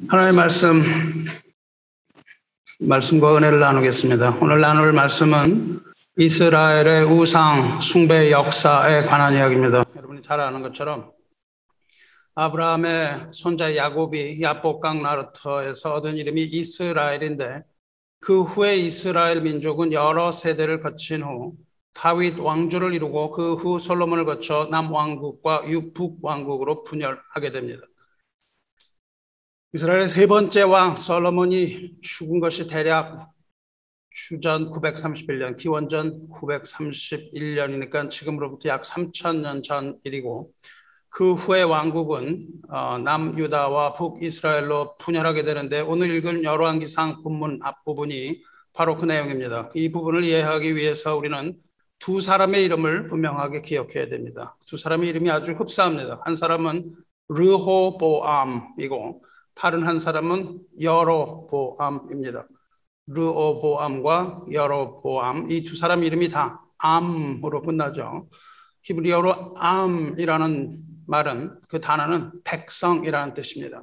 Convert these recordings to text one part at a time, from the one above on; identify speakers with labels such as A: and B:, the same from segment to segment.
A: 하나님의 말씀과 은혜를 나누겠습니다. 오늘 나눌 말씀은 이스라엘의 우상 숭배 역사에 관한 이야기입니다. 여러분이 잘 아는 것처럼 아브라함의 손자 야곱이 야복강 나루터에서 얻은 이름이 이스라엘인데, 그 후에 이스라엘 민족은 여러 세대를 거친 후 다윗 왕조를 이루고 그 후 솔로몬을 거쳐 남왕국과 북왕국으로 분열하게 됩니다. 이스라엘의 세 번째 왕 솔로몬이 죽은 것이 대략 주전 931년, 기원전 931년이니까 지금으로부터 약 3000년 전 일이고, 그 후에 왕국은 남유다와 북이스라엘로 분열하게 되는데, 오늘 읽은 열왕기상 본문 앞부분이 바로 그 내용입니다. 이 부분을 이해하기 위해서 우리는 두 사람의 이름을 분명하게 기억해야 됩니다. 두 사람의 이름이 아주 흡사합니다. 한 사람은 르호보암이고 다른 한 사람은 여로보암입니다. 르호보암과 여로보암, 이 두 사람 이름이 다 암으로 끝나죠. 히브리어로 암이라는 말은, 그 단어는 백성이라는 뜻입니다.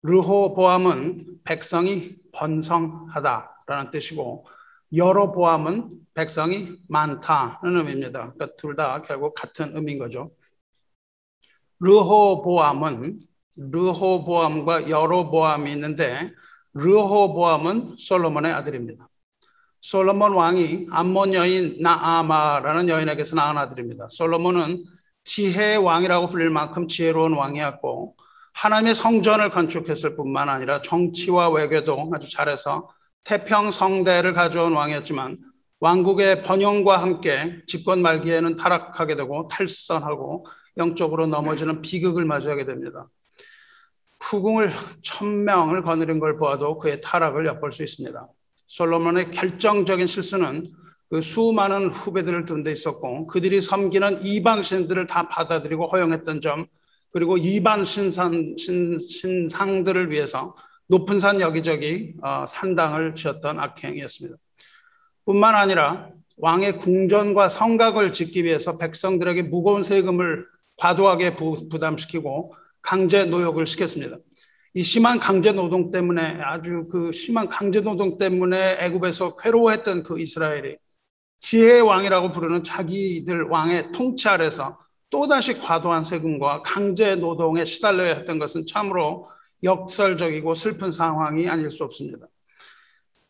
A: 르호보암은 백성이 번성하다라는 뜻이고, 여로보암은 백성이 많다는 의미입니다. 그러니까 둘 다 결국 같은 의미인 거죠. 르호보암과 여로보암이 있는데, 르호보암은 솔로몬의 아들입니다. 솔로몬 왕이 암몬 여인 나아마라는 여인에게서 낳은 아들입니다. 솔로몬은 지혜의 왕이라고 불릴 만큼 지혜로운 왕이었고, 하나님의 성전을 건축했을 뿐만 아니라 정치와 외교도 아주 잘해서 태평성대를 가져온 왕이었지만, 왕국의 번영과 함께 집권 말기에는 타락하게 되고 탈선하고 영적으로 넘어지는 비극을 맞이하게 됩니다. 후궁을 1000명을 거느린 걸 보아도 그의 타락을 엿볼 수 있습니다. 솔로몬의 결정적인 실수는 그 수많은 후배들을 둔 데 있었고, 그들이 섬기는 이방신들을 다 받아들이고 허용했던 점, 그리고 이방 신상들을 위해서 높은 산 여기저기 산당을 지었던 악행이었습니다. 뿐만 아니라 왕의 궁전과 성곽을 짓기 위해서 백성들에게 무거운 세금을 과도하게 부담시키고 강제 노역을 시켰습니다. 이 심한 강제 노동 때문에, 아주 그 심한 강제 노동 때문에 애굽에서 괴로워했던 그 이스라엘이 지혜의 왕이라고 부르는 자기들 왕의 통치 아래서 또다시 과도한 세금과 강제 노동에 시달려야 했던 것은 참으로 역설적이고 슬픈 상황이 아닐 수 없습니다.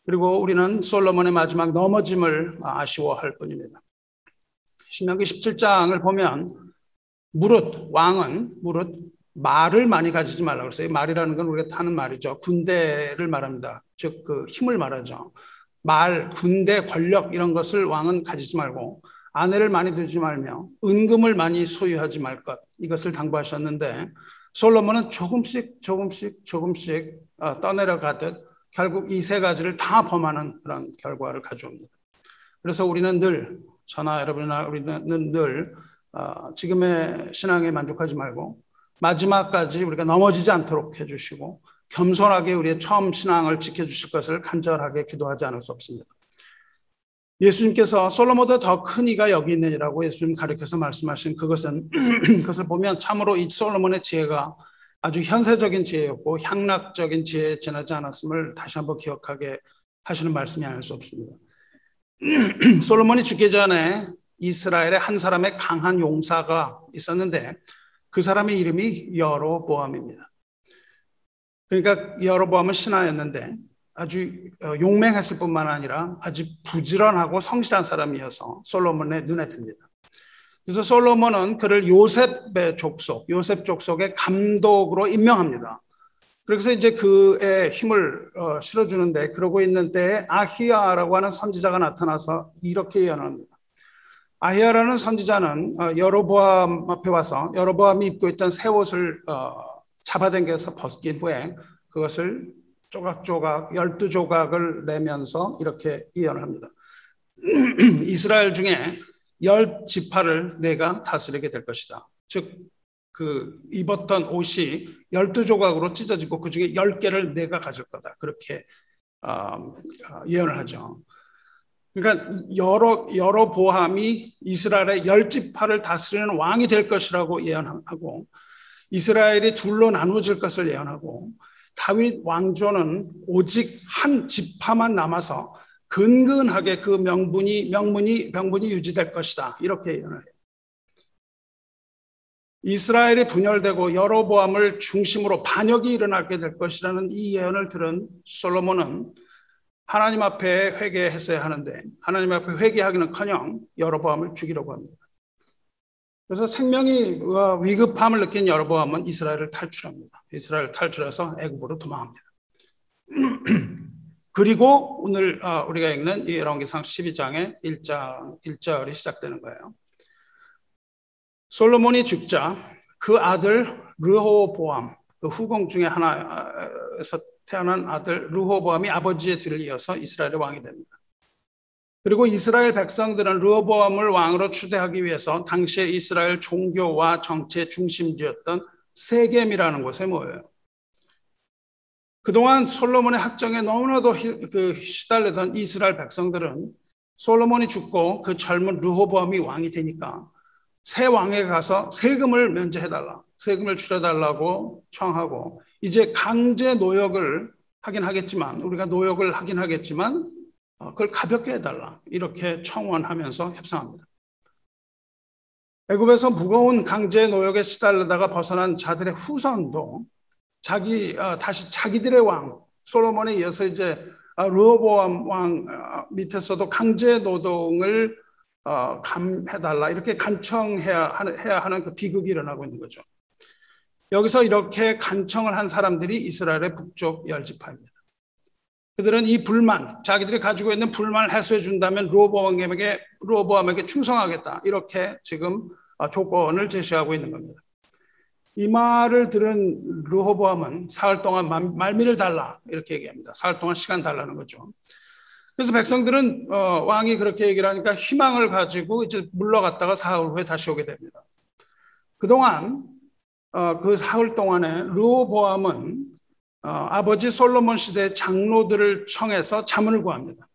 A: 그리고 우리는 솔로몬의 마지막 넘어짐을 아쉬워할 뿐입니다. 신명기 17장을 보면 왕은 말을 많이 가지지 말라고 했어요. 말이라는 건 우리가 타는 말이죠. 군대를 말합니다. 즉 그 힘을 말하죠. 군대, 권력 이런 것을 왕은 가지지 말고 아내를 많이 두지 말며 은금을 많이 소유하지 말 것, 이것을 당부하셨는데, 솔로몬은 조금씩 떠내려가듯 결국 이 세 가지를 다 범하는 그런 결과를 가져옵니다. 그래서 우리는 늘, 저나 여러분이나 우리는 늘 지금의 신앙에 만족하지 말고 마지막까지 우리가 넘어지지 않도록 해주시고 겸손하게 우리의 처음 신앙을 지켜주실 것을 간절하게 기도하지 않을 수 없습니다. 예수님께서 솔로몬보다 더 큰 이가 여기 있느니라고 예수님 가르쳐서 말씀하신 그것을 보면 참으로 이 솔로몬의 지혜가 아주 현세적인 지혜였고 향락적인 지혜에 지나지 않았음을 다시 한번 기억하게 하시는 말씀이 아닐 수 없습니다. 솔로몬이 죽기 전에 이스라엘의 한 사람의 강한 용사가 있었는데, 그 사람의 이름이 여로보암입니다. 그러니까 여로보암은 신하였는데 아주 용맹했을 뿐만 아니라 아주 부지런하고 성실한 사람이어서 솔로몬의 눈에 띕니다. 그래서 솔로몬은 그를 요셉 족속의 감독으로 임명합니다. 그래서 이제 그의 힘을 실어주는데, 그러고 있는 때에 아히야라고 하는 선지자가 나타나서 이렇게 예언합니다. 아히야라는 선지자는 여로보암 앞에 와서 여로보암이 입고 있던 새 옷을 잡아당겨서 벗긴 후에 그것을 조각조각 12조각을 내면서 이렇게 예언을 합니다. 이스라엘 중에 10지파를 내가 다스리게 될 것이다. 즉 그 입었던 옷이 12조각으로 찢어지고 그 중에 10개를 내가 가질 거다. 그렇게 예언을 하죠. 그러니까 여로보암이 이스라엘의 10지파를 다스리는 왕이 될 것이라고 예언하고, 이스라엘이 둘로 나누어질 것을 예언하고, 다윗 왕조는 오직 한 지파만 남아서 근근하게 그 명분이 유지될 것이다. 이렇게 예언을 해요. 이스라엘이 분열되고 여로보암을 중심으로 반역이 일어나게 될 것이라는 이 예언을 들은 솔로몬은 하나님 앞에 회개했어야 하는데 하나님 앞에 회개하기는커녕 여로보암을 죽이려고 합니다. 그래서 생명이 위급함을 느낀 여로보암은 이스라엘을 탈출합니다. 이스라엘을 탈출해서 애굽으로 도망합니다. 그리고 오늘 우리가 읽는 이 열왕기상 12장의 1절이 시작되는 거예요. 솔로몬이 죽자 그 아들 르호보암, 그 후궁 중에 하나에서 태어난 아들 르호보암이 아버지의 뒤를 이어서 이스라엘의 왕이 됩니다. 그리고 이스라엘 백성들은 르호보암을 왕으로 추대하기 위해서 당시에 이스라엘 종교와 정치의 중심지였던 세겜이라는 곳에 모여요. 그동안 솔로몬의 학정에 너무나도 시달리던 이스라엘 백성들은 솔로몬이 죽고 그 젊은 르호보암이 왕이 되니까 새 왕에게 가서 세금을 면제해달라, 세금을 줄여달라고 청하고 이제 강제 노역을 하긴 하겠지만 우리가 노역을 하긴 하겠지만 그걸 가볍게 해달라 이렇게 청원하면서 협상합니다. 애굽에서 무거운 강제 노역에 시달리다가 벗어난 자들의 후손도 다시 자기들의 왕 솔로몬에 이어서 이제 르호보암 왕 밑에서도 강제 노동을 감해달라 이렇게 간청해야 하는 그 비극이 일어나고 있는 거죠. 여기서 이렇게 간청을 한 사람들이 이스라엘의 북쪽 10지파입니다. 그들은 이 불만, 자기들이 가지고 있는 불만을 해소해 준다면 르호보암에게 충성하겠다 이렇게 지금 조건을 제시하고 있는 겁니다. 이 말을 들은 르호보암은 사흘 동안 말미를 달라 이렇게 얘기합니다. 사흘 동안 시간 달라는 거죠. 그래서 백성들은 왕이 그렇게 얘기를 하니까 희망을 가지고 이제 물러갔다가 사흘 후에 다시 오게 됩니다. 그동안 그 사흘 동안에 르호보암은 아버지 솔로몬 시대의 장로들을 청해서 자문을 구합니다.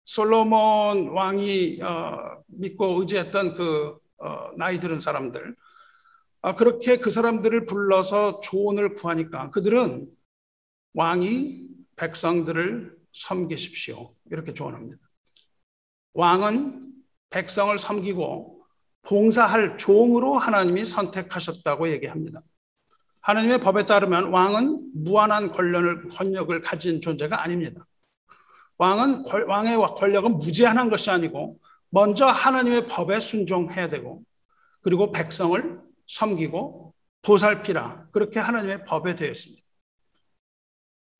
A: 솔로몬 왕이 믿고 의지했던 그 나이 들은 사람들 그렇게 그 사람들을 불러서 조언을 구하니까 그들은 왕이 백성들을 섬기십시오 이렇게 조언합니다. 왕은 백성을 섬기고 봉사할 종으로 하나님이 선택하셨다고 얘기합니다. 하나님의 법에 따르면 왕은 무한한 권력을 가진 존재가 아닙니다. 왕의 권력은 무제한한 것이 아니고 먼저 하나님의 법에 순종해야 되고 그리고 백성을 섬기고 보살피라 그렇게 하나님의 법에 되어 있습니다.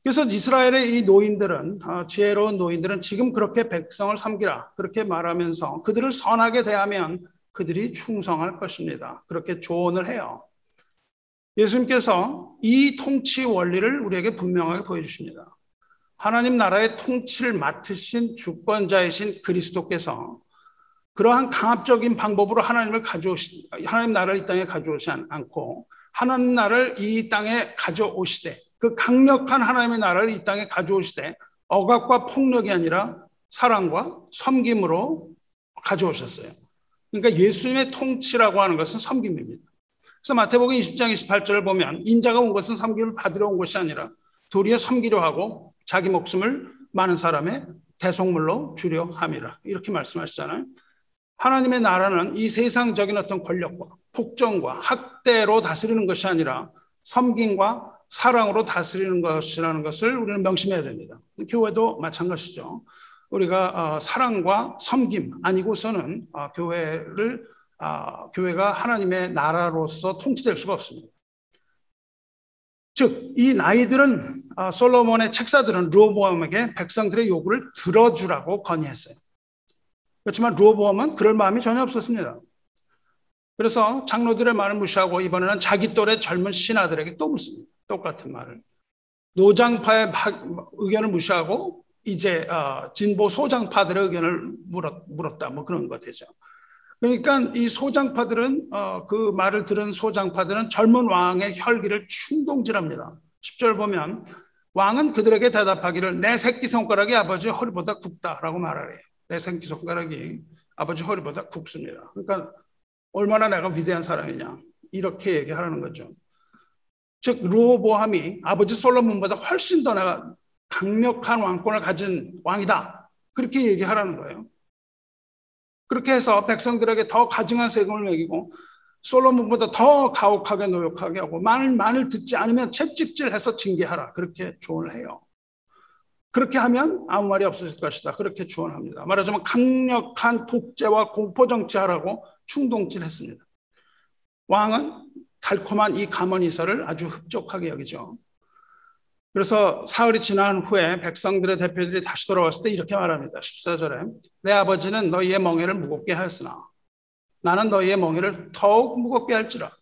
A: 그래서 이스라엘의 이 노인들은 지혜로운 노인들은 지금 그렇게 백성을 섬기라 그렇게 말하면서 그들을 선하게 대하면 그들이 충성할 것입니다. 그렇게 조언을 해요. 예수님께서 이 통치 원리를 우리에게 분명하게 보여주십니다. 하나님 나라의 통치를 맡으신 주권자이신 그리스도께서 그러한 강압적인 방법으로 하나님 나라를 이 땅에 가져오지 않고 하나님 나라를 이 땅에 가져오시되 그 강력한 하나님의 나라를 이 땅에 가져오시되 억압과 폭력이 아니라 사랑과 섬김으로 가져오셨어요. 그러니까 예수님의 통치라고 하는 것은 섬김입니다. 그래서 마태복음 20장 28절을 보면 인자가 온 것은 섬김을 받으러 온 것이 아니라 도리어 섬기려 하고 자기 목숨을 많은 사람의 대속물로 주려 함이라 이렇게 말씀하시잖아요. 하나님의 나라는 이 세상적인 어떤 권력과 폭정과 학대로 다스리는 것이 아니라 섬김과 사랑으로 다스리는 것이라는 것을 우리는 명심해야 됩니다. 교회도 마찬가지죠. 우리가 사랑과 섬김 아니고서는 교회가 하나님의 나라로서 통치될 수가 없습니다. 즉, 이 나이들은 솔로몬의 책사들은 르호보암에게 백성들의 요구를 들어주라고 건의했어요. 그렇지만 르호보암은 그럴 마음이 전혀 없었습니다. 그래서 장로들의 말을 무시하고 이번에는 자기 또래 젊은 신하들에게 또 묻습니다. 똑같은 말을. 노장파의 의견을 무시하고 이제 진보 소장파들의 의견을 물었다. 뭐 그런 것 되죠. 그러니까 이 소장파들은 그 말을 들은 소장파들은 젊은 왕의 혈기를 충동질합니다. 10절 보면 왕은 그들에게 대답하기를 내 새끼손가락이 아버지 허리보다 굵다라고 말하래요. 내 새끼손가락이 아버지 허리보다 굵습니다. 그러니까 얼마나 내가 위대한 사람이냐 이렇게 얘기하라는 거죠. 즉 르호보암이 아버지 솔로몬보다 훨씬 더 강력한 왕권을 가진 왕이다. 그렇게 얘기하라는 거예요. 그렇게 해서 백성들에게 더 가증한 세금을 매기고 솔로몬보다 더 가혹하게 노역하게 하고 말을 듣지 않으면 채찍질해서 징계하라. 그렇게 조언을 해요. 그렇게 하면 아무 말이 없어질 것이다. 그렇게 조언합니다. 말하자면 강력한 독재와 공포정치하라고 충동질했습니다. 왕은 달콤한 이 감언이설을 아주 흡족하게 여기죠. 그래서 사흘이 지난 후에 백성들의 대표들이 다시 돌아왔을 때 이렇게 말합니다. 14절에 내 아버지는 너희의 멍에를 무겁게 하였으나 나는 너희의 멍에를 더욱 무겁게 할지라.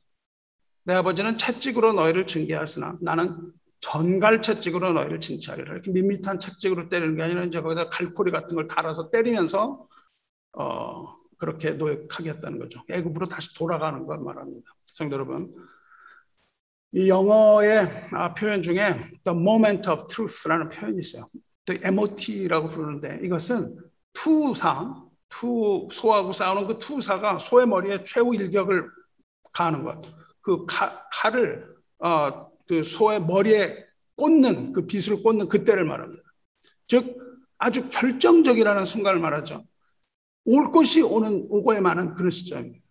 A: 내 아버지는 채찍으로 너희를 징계하였으나 나는 전갈 채찍으로 너희를 징치하리라. 이렇게 밋밋한 채찍으로 때리는 게 아니라 이제 거기다 갈고리 같은 걸 달아서 때리면서 그렇게 노역하게 했다는 거죠. 애굽으로 다시 돌아가는 걸 말합니다. 성도 여러분, 이 영어의 표현 중에 the moment of truth라는 표현이 있어요. 또 MOT라고 부르는데 이것은 소하고 싸우는 그 투사가 소의 머리에 최후 일격을 가하는 것. 그 칼을 그 소의 머리에 꽂는 그 빗을 꽂는 그때를 말합니다. 즉 아주 결정적이라는 순간을 말하죠. 올 것이 오고에 많은 그런 시점입니다.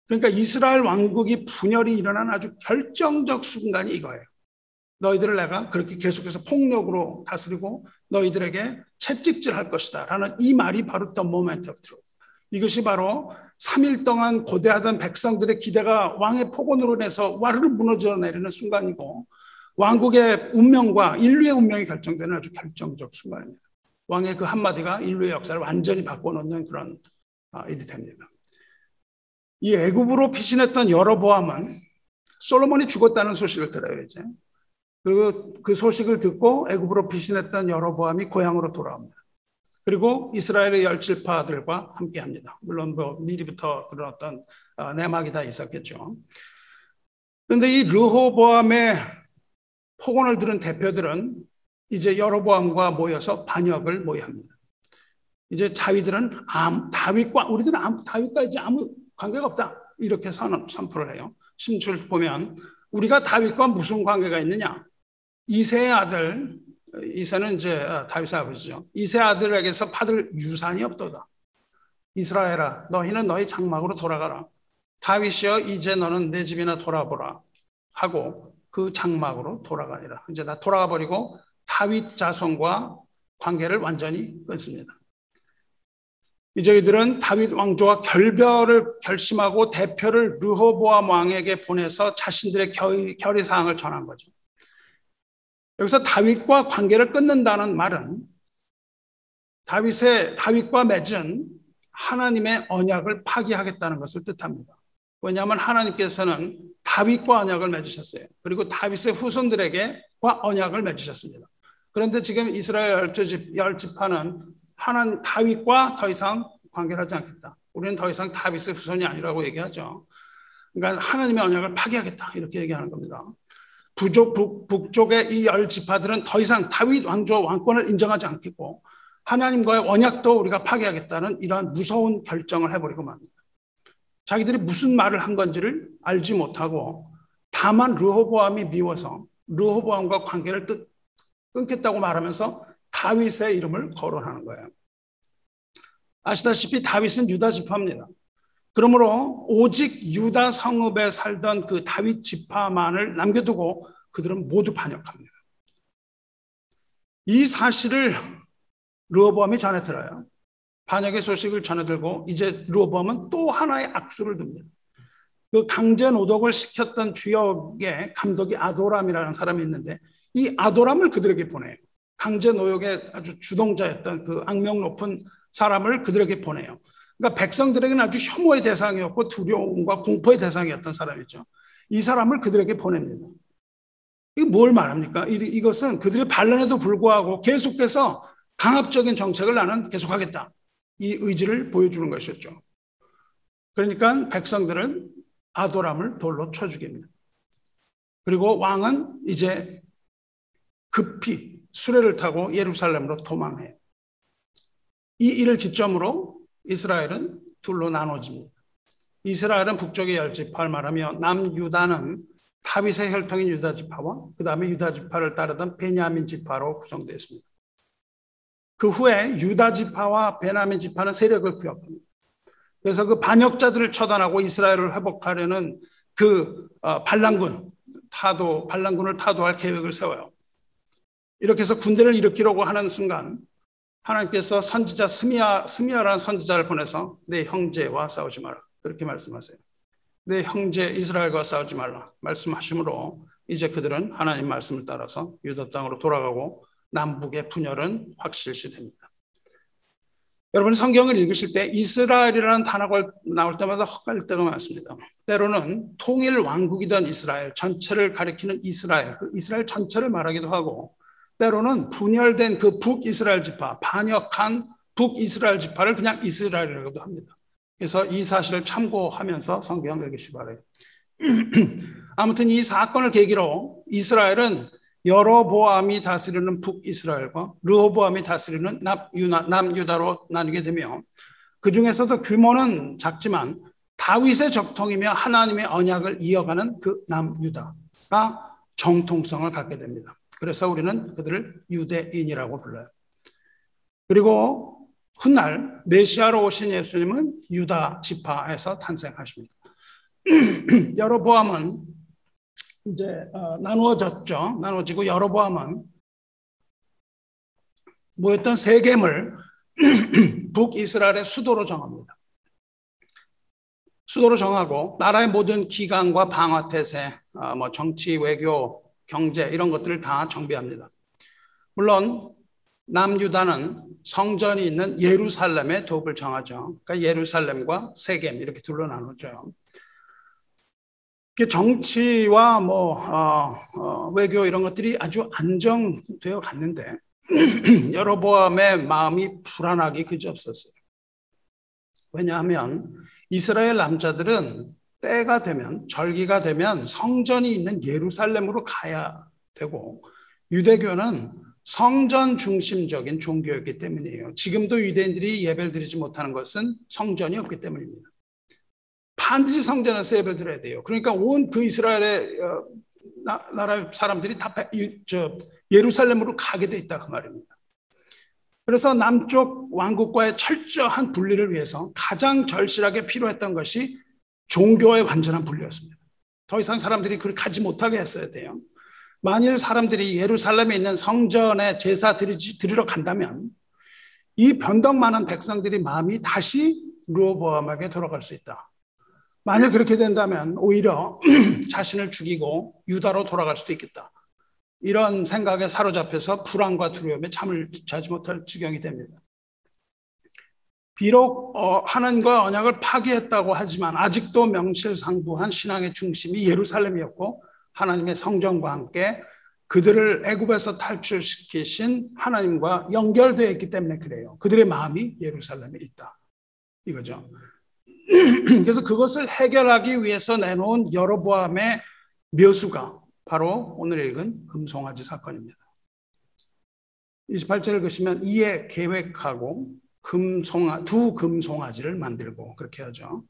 A: 그러니까 이스라엘 왕국이 분열이 일어난 아주 결정적 순간이 이거예요. 너희들을 내가 그렇게 계속해서 폭력으로 다스리고 너희들에게 채찍질할 것이다 라는 이 말이 바로 the moment of truth. 이것이 바로 3일 동안 고대하던 백성들의 기대가 왕의 폭언으로 인해서 와르르 무너져 내리는 순간이고 왕국의 운명과 인류의 운명이 결정되는 아주 결정적 순간입니다. 왕의 그 한마디가 인류의 역사를 완전히 바꿔놓는 그런 일이 됩니다. 이 애굽으로 피신했던 여로보암은 솔로몬이 죽었다는 소식을 들어요. 이제 그리고 그 소식을 듣고 애굽으로 피신했던 여로보암이 고향으로 돌아옵니다. 그리고 이스라엘의 17파들과 함께합니다. 물론 미리부터 그런 어떤 내막이 다 있었겠죠. 그런데 이 르호보암의 폭언을 들은 대표들은 이제 여로보암과 모여서 반역을 모의합니다. 이제 자위들은 다윗과 이제 아무 관계가 없다. 이렇게 선포를 해요. 심지어 보면 우리가 다윗과 무슨 관계가 있느냐? 이새의 아들, 이새는 이제 다윗의 아버지죠. 이새 아들에게서 받을 유산이 없도다. 이스라엘아, 너희는 너희 장막으로 돌아가라. 다윗이여, 이제 너는 내 집이나 돌아보라 하고 그 장막으로 돌아가니라. 이제 다 돌아가 버리고 다윗 자손과 관계를 완전히 끊습니다. 이제 이들은 다윗 왕조와 결별을 결심하고 대표를 르호보암 왕에게 보내서 자신들의 결의 사항을 전한 거죠. 여기서 다윗과 관계를 끊는다는 말은 다윗과 맺은 하나님의 언약을 파기하겠다는 것을 뜻합니다. 왜냐하면 하나님께서는 다윗과 언약을 맺으셨어요. 그리고 다윗의 후손들에게와 언약을 맺으셨습니다. 그런데 지금 이스라엘 10지파는 다윗과 더 이상 관계를 하지 않겠다. 우리는 더 이상 다윗의 후손이 아니라고 얘기하죠. 그러니까 하나님의 언약을 파기하겠다. 이렇게 얘기하는 겁니다. 북쪽의 이 10지파들은 더 이상 다윗 왕조 왕권을 인정하지 않겠고 하나님과의 언약도 우리가 파기하겠다는 이러한 무서운 결정을 해버리고 맙니다. 자기들이 무슨 말을 한 건지를 알지 못하고 다만 르호보암이 미워서 르호보암과 관계를 끊겠다고 말하면서 다윗의 이름을 거론하는 거예요. 아시다시피 다윗은 유다 지파입니다. 그러므로 오직 유다 성읍에 살던 그 다윗 지파만을 남겨두고 그들은 모두 반역합니다. 이 사실을 르호보암이 전해 들어요. 반역의 소식을 전해 들고 이제 르호보암은 또 하나의 악수를 둡니다. 그 강제 노동을 시켰던 주역의 감독이 아도람이라는 사람이 있는데 이 아도람을 그들에게 보내요. 강제 노역의 아주 주동자였던 그 악명 높은 사람을 그들에게 보내요. 그러니까 백성들에게는 아주 혐오의 대상이었고 두려움과 공포의 대상이었던 사람이죠. 이 사람을 그들에게 보냅니다. 이게 뭘 말합니까? 이것은 그들의 반란에도 불구하고 계속해서 강압적인 정책을 나는 계속하겠다. 이 의지를 보여주는 것이었죠. 그러니까 백성들은 아도람을 돌로 쳐 죽입니다. 그리고 왕은 이제 급히 수레를 타고 예루살렘으로 도망해요. 이 일을 기점으로 이스라엘은 둘로 나눠집니다. 이스라엘은 북쪽의 10지파를 말하며 남유다는 다윗의 혈통인 유다 지파와 그 다음에 유다 지파를 따르던 베냐민 지파로 구성되어 있습니다. 그 후에 유다 지파와 베냐민 지파는 세력을 부여합니다. 그래서 그 반역자들을 처단하고 이스라엘을 회복하려는 그 반란군을 타도할 계획을 세워요. 이렇게 해서 군대를 일으키려고 하는 순간 하나님께서 선지자 스미야라는 선지자를 보내서 내 형제와 싸우지 마라 그렇게 말씀하세요. 내 형제 이스라엘과 싸우지 말라 말씀하심으로 이제 그들은 하나님 말씀을 따라서 유다 땅으로 돌아가고 남북의 분열은 확실시됩니다. 여러분 성경을 읽으실 때 이스라엘이라는 단어가 나올 때마다 헛갈릴 때가 많습니다. 때로는 통일 왕국이던 이스라엘 전체를 가리키는 이스라엘 전체를 말하기도 하고 때로는 분열된 그 북이스라엘 지파, 반역한 북이스라엘 지파를 그냥 이스라엘이라고도 합니다. 그래서 이 사실을 참고하면서 성경을 읽으시기 바라요. 아무튼 이 사건을 계기로 이스라엘은 여로보암이 다스리는 북이스라엘과 르호보암이 다스리는 남유다로 나뉘게 되며 그 중에서도 규모는 작지만 다윗의 적통이며 하나님의 언약을 이어가는 그 남유다가 정통성을 갖게 됩니다. 그래서 우리는 그들을 유대인이라고 불러요. 그리고 훗날 메시아로 오신 예수님은 유다 지파에서 탄생하십니다. 여로보암은 이제 나누어졌죠. 나누어지고 여로보암은 모였던 세겜을 북이스라엘의 수도로 정합니다. 수도로 정하고 나라의 모든 기관과 방어태세, 정치, 외교, 경제 이런 것들을 다 정비합니다. 물론 남유다는 성전이 있는 예루살렘의 도읍을 정하죠. 그러니까 예루살렘과 세겜 이렇게 둘로 나누죠. 정치와 외교 이런 것들이 아주 안정되어 갔는데 여로보암의 마음이 불안하기 그지없었어요. 왜냐하면 이스라엘 남자들은 때가 되면 절기가 되면 성전이 있는 예루살렘으로 가야 되고 유대교는 성전 중심적인 종교였기 때문이에요. 지금도 유대인들이 예배를 드리지 못하는 것은 성전이 없기 때문입니다. 반드시 성전에서 예배를 드려야 돼요. 그러니까 온 그 이스라엘의 나라 사람들이 다 예루살렘으로 가게 돼 있다 그 말입니다. 그래서 남쪽 왕국과의 철저한 분리를 위해서 가장 절실하게 필요했던 것이 종교의 완전한 분리였습니다. 더 이상 사람들이 그걸 가지 못하게 했어야 돼요. 만일 사람들이 예루살렘에 있는 성전에 제사 드리러 간다면 이 변덕 많은 백성들이 마음이 다시 르호보암에게 돌아갈 수 있다. 만약 그렇게 된다면 오히려 자신을 죽이고 유다로 돌아갈 수도 있겠다. 이런 생각에 사로잡혀서 불안과 두려움에 잠을 자지 못할 지경이 됩니다. 비록 하나님과 언약을 파기했다고 하지만 아직도 명실상부한 신앙의 중심이 예루살렘이었고 하나님의 성전과 함께 그들을 애굽에서 탈출시키신 하나님과 연결되어 있기 때문에 그래요. 그들의 마음이 예루살렘에 있다. 이거죠. 그래서 그것을 해결하기 위해서 내놓은 여로보암의 묘수가 바로 오늘 읽은 금송아지 사건입니다. 28절을 보시면 이에 계획하고 두 금송아지를 만들고 그렇게 하죠.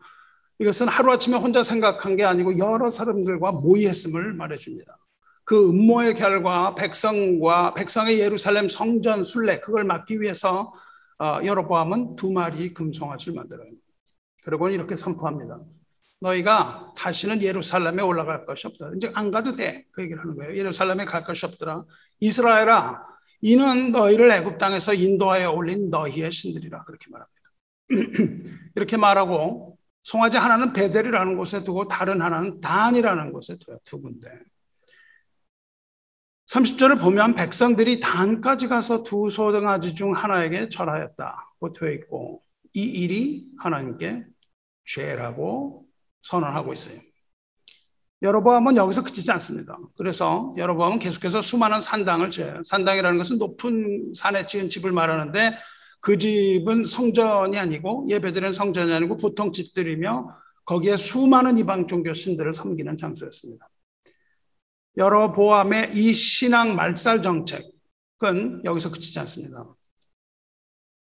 A: 이것은 하루아침에 혼자 생각한 게 아니고 여러 사람들과 모의했음을 말해줍니다. 그 음모의 결과 백성의 예루살렘 성전 순례 그걸 막기 위해서 여로보암은 2마리 금송아지를 만들어요. 그리고 이렇게 선포합니다. 너희가 다시는 예루살렘에 올라갈 것이 없다. 이제 안 가도 돼. 그 얘기를 하는 거예요. 예루살렘에 갈 것이 없더라. 이스라엘아, 이는 너희를 애굽 땅에서 인도하여 올린 너희의 신들이라. 그렇게 말합니다. 이렇게 말하고 송아지 하나는 베델이라는 곳에 두고 다른 하나는 단이라는 곳에 둬요. 두 군데. 30절을 보면 백성들이 단까지 가서 두 소송아지 중 하나에게 절하였다고 되어 있고 이 일이 하나님께 죄라고 선언하고 있어요. 여로보암은 여기서 그치지 않습니다. 그래서 여로보암은 계속해서 수많은 산당을 지어요. 산당이라는 것은 높은 산에 지은 집을 말하는데 그 집은 성전이 아니고 예배드리는 성전이 아니고 보통 집들이며 거기에 수많은 이방 종교 신들을 섬기는 장소였습니다. 여로보암의 이 신앙 말살 정책은 여기서 그치지 않습니다.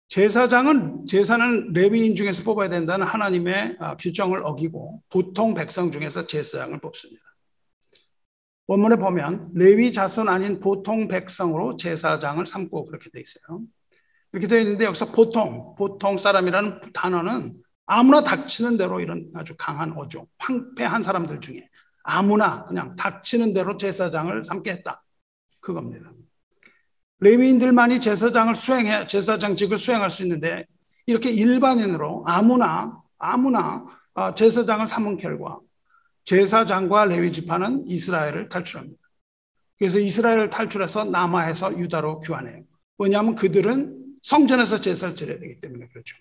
A: 제사는 레위인 중에서 뽑아야 된다는 하나님의 규정을 어기고 보통 백성 중에서 제사장을 뽑습니다. 원문에 보면 레위 자손 아닌 보통 백성으로 제사장을 삼고 그렇게 돼 있어요. 이렇게 되어 있는데 여기서 보통 사람이라는 단어는 아무나 닥치는 대로 이런 아주 강한 어종, 황폐한 사람들 중에 아무나 그냥 닥치는 대로 제사장을 삼게 했다. 그겁니다. 레위인들만이 제사장직을 수행할 수 있는데 이렇게 일반인으로 아무나 제사장을 삼은 결과 제사장과 레위 지파는 이스라엘을 탈출합니다. 그래서 이스라엘을 탈출해서 남하에서 유다로 귀환해요. 왜냐하면 그들은 성전에서 제사를 드려야 되기 때문에 그렇죠.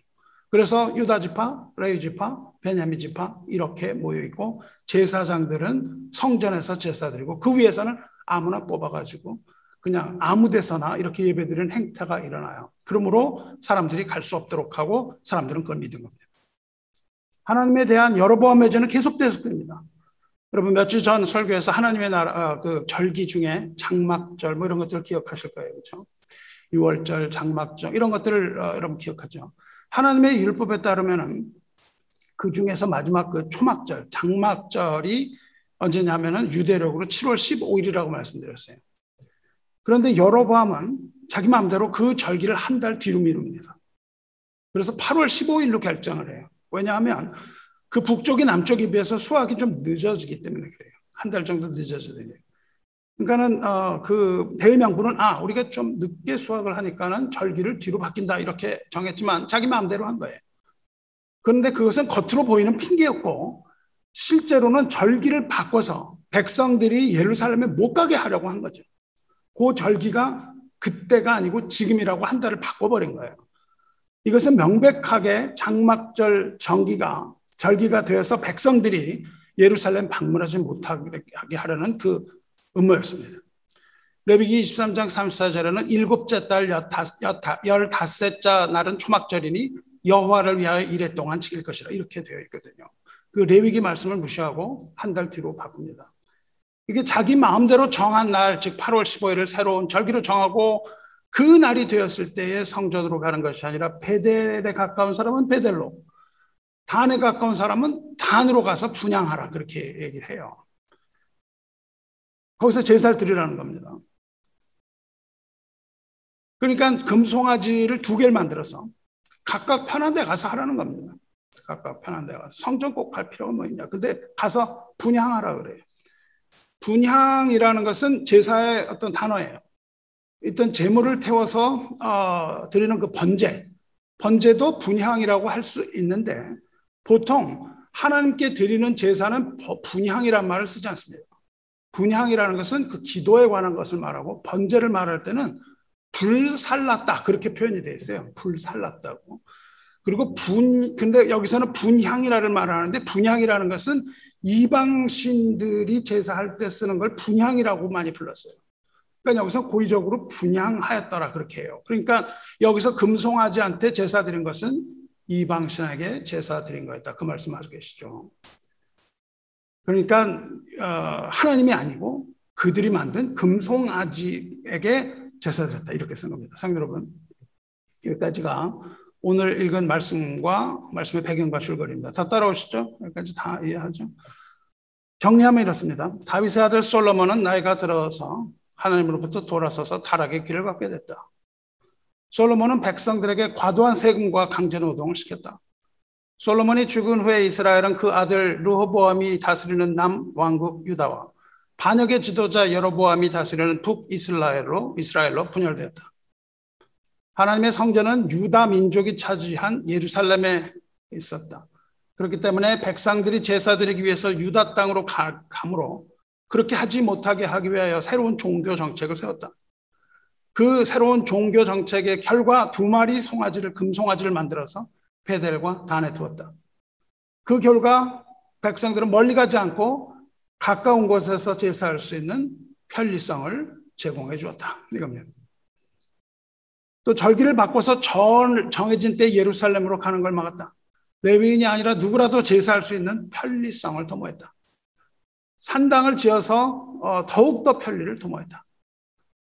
A: 그래서 유다 지파, 레위 지파, 베냐민 지파 이렇게 모여 있고 제사장들은 성전에서 제사 드리고 그 위에서는 아무나 뽑아가지고 그냥 아무 데서나 이렇게 예배드리는 행태가 일어나요. 그러므로 사람들이 갈 수 없도록 하고 사람들은 그걸 믿은 겁니다. 하나님에 대한 여로보암의 죄는 계속됩니다. 여러분 몇 주 전 설교에서 하나님의 나라 그 절기 중에 장막절 뭐 이런 것들을 기억하실 거예요, 그렇죠? 6월절, 장막절 이런 것들을 여러분 기억하죠. 하나님의 율법에 따르면은 그 중에서 마지막 그 초막절, 장막절이 언제냐면은 유대력으로 7월 15일이라고 말씀드렸어요. 그런데 여로보암은 자기 마음대로 그 절기를 한 달 뒤로 미룹니다. 그래서 8월 15일로 결정을 해요. 왜냐하면 그 북쪽이 남쪽에 비해서 수확이 좀 늦어지기 때문에 그래요. 한 달 정도 늦어지거든요. 그러니까는 그 대의명분은 우리가 좀 늦게 수확을 하니까는 절기를 뒤로 바뀐다 이렇게 정했지만 자기 마음대로 한 거예요. 그런데 그것은 겉으로 보이는 핑계였고 실제로는 절기를 바꿔서 백성들이 예루살렘에 못 가게 하려고 한 거죠. 그 절기가 그때가 아니고 지금이라고 한 달을 바꿔버린 거예요. 이것은 명백하게 장막절 절기가 되어서 백성들이 예루살렘 방문하지 못하게 하려는 그 음모였습니다. 레위기 23장 34절에는 일곱째 달 15째 날은 초막절이니 여호와를 위하여 이레 동안 지킬 것이라 이렇게 되어 있거든요. 그 레위기 말씀을 무시하고 한 달 뒤로 바꿉니다. 이게 자기 마음대로 정한 날, 즉 8월 15일을 새로운 절기로 정하고 그 날이 되었을 때에 성전으로 가는 것이 아니라 베델에 가까운 사람은 베델로, 단에 가까운 사람은 단으로 가서 분향하라 그렇게 얘기를 해요. 거기서 제사를 드리라는 겁니다. 그러니까 금송아지를 2개를 만들어서 각각 편한 데 가서 하라는 겁니다. 각각 편한 데 가서. 성전 꼭 갈 필요가 뭐 있냐. 근데 가서 분향하라 그래요. 분향이라는 것은 제사의 어떤 단어예요. 일단 제물을 태워서 드리는 그 번제도 분향이라고 할 수 있는데 보통 하나님께 드리는 제사는 분향이라는 말을 쓰지 않습니다. 분향이라는 것은 그 기도에 관한 것을 말하고 번제를 말할 때는 불살랐다 그렇게 표현이 되어 있어요. 불살랐다고. 그리고 근데 여기서는 분향이라는 말을 하는데 분향이라는 것은 이방신들이 제사할 때 쓰는 걸 분향이라고 많이 불렀어요. 그러니까 여기서 고의적으로 분향하였더라 그렇게 해요. 그러니까 여기서 금송아지한테 제사 드린 것은 이방신에게 제사 드린 거였다. 그 말씀하고 계시죠. 그러니까 하나님이 아니고 그들이 만든 금송아지에게 제사 드렸다 이렇게 쓴 겁니다. 성도 여러분, 여기까지가 오늘 읽은 말씀과 말씀의 배경과 줄거리입니다. 다 따라오시죠? 여기까지 다 이해하죠? 정리하면 이렇습니다. 다윗의 아들 솔로몬은 나이가 들어서 하나님으로부터 돌아서서 타락의 길을 걷게 됐다. 솔로몬은 백성들에게 과도한 세금과 강제노동을 시켰다. 솔로몬이 죽은 후에 이스라엘은 그 아들 르호보암이 다스리는 남왕국 유다와 반역의 지도자 여로보암이 다스리는 북이스라엘로 분열되었다. 하나님의 성전은 유다 민족이 차지한 예루살렘에 있었다. 그렇기 때문에 백성들이 제사 드리기 위해서 유다 땅으로 가므로 그렇게 하지 못하게 하기 위하여 새로운 종교 정책을 세웠다. 그 새로운 종교 정책의 결과 2마리 금송아지를 만들어서 베델과 단에 두었다. 그 결과 백성들은 멀리 가지 않고 가까운 곳에서 제사할 수 있는 편리성을 제공해 주었다. 이겁니다. 또 절기를 바꿔서 정해진 때 예루살렘으로 가는 걸 막았다. 레위인이 아니라 누구라도 제사할 수 있는 편리성을 도모했다. 산당을 지어서 더욱더 편리를 도모했다.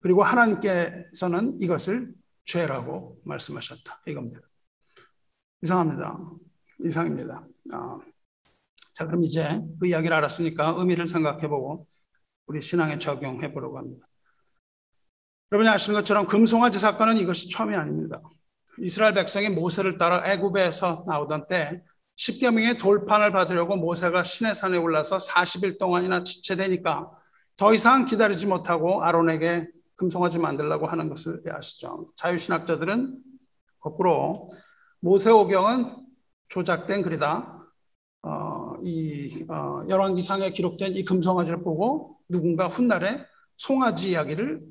A: 그리고 하나님께서는 이것을 죄라고 말씀하셨다. 이겁니다. 이상입니다. 자, 그럼 이제 그 이야기를 알았으니까 의미를 생각해보고 우리 신앙에 적용해 보려고 합니다. 여러분이 아시는 것처럼 금송아지 사건은 이것이 처음이 아닙니다. 이스라엘 백성이 모세를 따라 애굽에서 나오던 때 십계명의 돌판을 받으려고 모세가 시내산에 올라서 40일 동안이나 지체되니까 더 이상 기다리지 못하고 아론에게 금송아지 만들라고 하는 것을 아시죠? 자유신학자들은 거꾸로 모세오경은 조작된 글이다. 열왕기상에 기록된 이 금송아지를 보고 누군가 훗날에 송아지 이야기를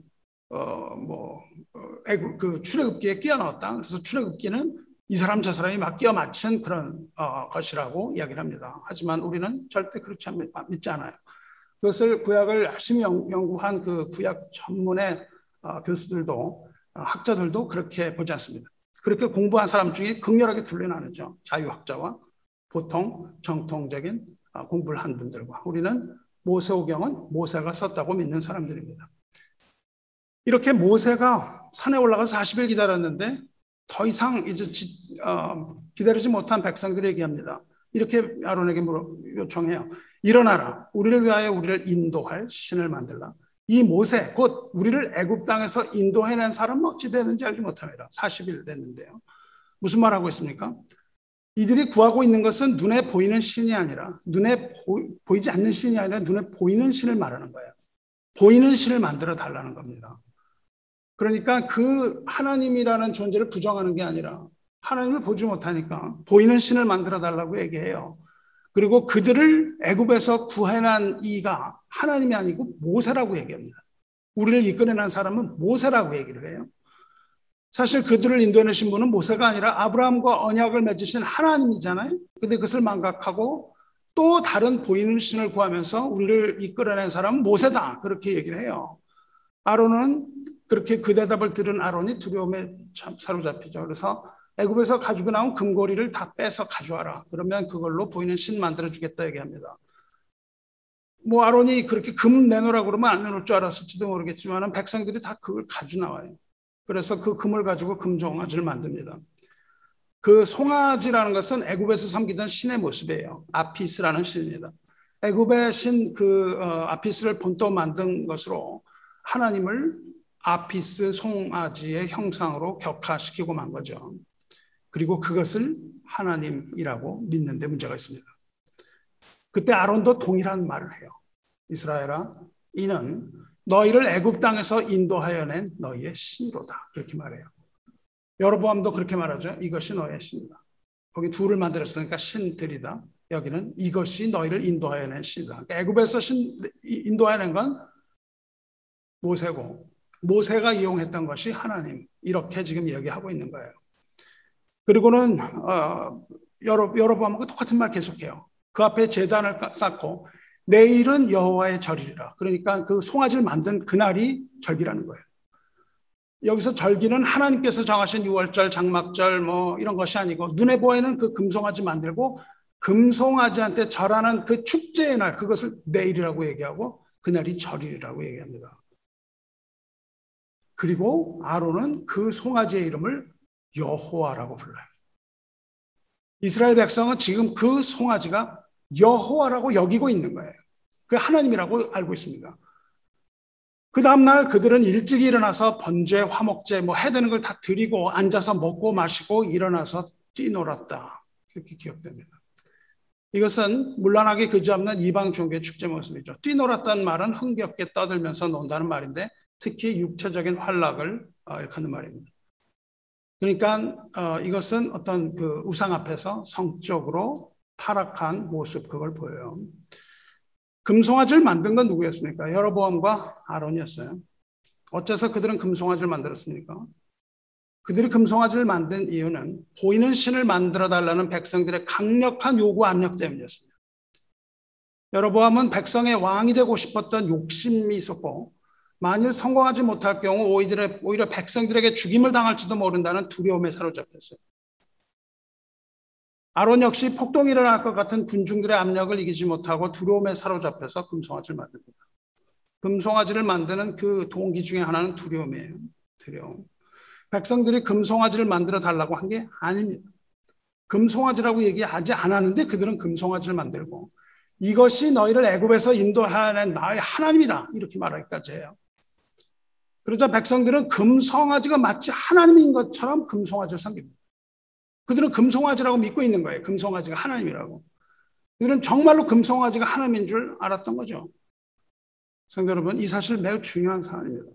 A: 출애굽기에 끼워 넣었다. 그래서 출애굽기는 이 사람 저 사람이 막 끼워 맞춘 그런 것이라고 이야기를 합니다. 하지만 우리는 절대 그렇지 믿지 않아요. 그것을 구약을 열심히 연구한 그 구약 전문의 교수들도 학자들도 그렇게 보지 않습니다. 그렇게 공부한 사람 중에 극렬하게 둘로 나누죠. 자유학자와 보통 정통적인 공부를 한 분들과. 우리는 모세오경은 모세가 썼다고 믿는 사람들입니다. 이렇게 모세가 산에 올라가서 40일 기다렸는데 더 이상 이제 기다리지 못한 백성들이 얘기합니다. 이렇게 아론에게 요청해요. 일어나라. 우리를 위하여 우리를 인도할 신을 만들라. 이 모세, 곧 우리를 애굽 땅에서 인도해낸 사람은 어찌 되는지 알지 못합니다. 40일 됐는데요. 무슨 말하고 있습니까? 이들이 구하고 있는 것은 눈에 보이는 신이 아니라 눈에 보이지 않는 신이 아니라 눈에 보이는 신을 말하는 거예요. 보이는 신을 만들어 달라는 겁니다. 그러니까 그 하나님이라는 존재를 부정하는 게 아니라 하나님을 보지 못하니까 보이는 신을 만들어 달라고 얘기해요. 그리고 그들을 애굽에서 구해낸 이가 하나님이 아니고 모세라고 얘기합니다. 우리를 이끌어낸 사람은 모세라고 얘기를 해요. 사실 그들을 인도해내신 분은 모세가 아니라 아브라함과 언약을 맺으신 하나님이잖아요. 근데 그것을 망각하고 또 다른 보이는 신을 구하면서 우리를 이끌어낸 사람은 모세다. 그렇게 얘기를 해요. 아론은 그렇게 그 대답을 들은 아론이 두려움에 사로잡히죠. 그래서 애굽에서 가지고 나온 금고리를 다 빼서 가져와라. 그러면 그걸로 보이는 신 만들어주겠다 얘기합니다. 아론이 그렇게 금 내놓으라고 그러면 안 내놓을 줄 알았을지도 모르겠지만 백성들이 다 그걸 가지고 나와요. 그래서 그 금을 가지고 금송아지를 만듭니다. 그 송아지라는 것은 애굽에서 섬기던 신의 모습이에요. 아피스라는 신입니다. 애굽의 신 아피스를 본떠 만든 것으로 하나님을 아피스 송아지의 형상으로 격화시키고 만 거죠. 그리고 그것을 하나님이라고 믿는 데 문제가 있습니다. 그때 아론도 동일한 말을 해요. 이스라엘아, 이는 너희를 애굽 땅에서 인도하여 낸 너희의 신이로다. 그렇게 말해요. 여로보암도 그렇게 말하죠. 이것이 너희의 신이다. 거기 둘을 만들었으니까 신들이다. 여기는 이것이 너희를 인도하여 낸 신이다. 그러니까 애굽에서 인도하여 낸 건 모세고 모세가 이용했던 것이 하나님. 이렇게 지금 얘기하고 있는 거예요. 그리고는 여로보암하고 똑같은 말 계속해요. 그 앞에 제단을 쌓고 내일은 여호와의 절이라. 그러니까 그 송아지를 만든 그날이 절기라는 거예요. 여기서 절기는 하나님께서 정하신 유월절, 장막절 이런 것이 아니고 눈에 보이는 그 금송아지 만들고 금송아지한테 절하는 그 축제의 날, 그것을 내일이라고 얘기하고 그날이 절이라고 얘기합니다. 그리고 아론은 그 송아지의 이름을 여호와라고 불러요. 이스라엘 백성은 지금 그 송아지가 여호와라고 여기고 있는 거예요. 그 하나님이라고 알고 있습니다. 그 다음날 그들은 일찍 일어나서 번제, 화목제 해야 되는 걸 다 드리고 앉아서 먹고 마시고 일어나서 뛰놀았다. 그렇게 기억됩니다. 이것은 문란하게 그지없는 이방 종교의 축제 모습이죠. 뛰놀았다는 말은 흥겹게 떠들면서 논다는 말인데 특히 육체적인 환락을 일컫는 말입니다. 그러니까 이것은 어떤 그 우상 앞에서 성적으로 타락한 모습, 그걸 보여요. 금송아지를 만든 건 누구였습니까? 여로보암과 아론이었어요. 어째서 그들은 금송아지를 만들었습니까? 그들이 금송아지를 만든 이유는 보이는 신을 만들어 달라는 백성들의 강력한 요구 압력 때문이었습니다. 여로보암은 백성의 왕이 되고 싶었던 욕심이 있었고 만일 성공하지 못할 경우 오히려 백성들에게 죽임을 당할지도 모른다는 두려움에 사로잡혔어요. 아론 역시 폭동이 일어날 것 같은 군중들의 압력을 이기지 못하고 두려움에 사로잡혀서 금송아지를 만듭니다. 금송아지를 만드는 그 동기 중에 하나는 두려움이에요. 두려움. 백성들이 금송아지를 만들어 달라고 한 게 아닙니다. 금송아지라고 얘기하지 않았는데 그들은 금송아지를 만들고 이것이 너희를 애굽에서 인도하여 나의 하나님이라 이렇게 말하기까지 해요. 그러자 백성들은 금송아지가 마치 하나님인 것처럼 금송아지를 섬깁니다. 그들은 금송아지라고 믿고 있는 거예요. 금송아지가 하나님이라고. 그들은 정말로 금송아지가 하나님인 줄 알았던 거죠. 성도 여러분, 이 사실 매우 중요한 사안입니다.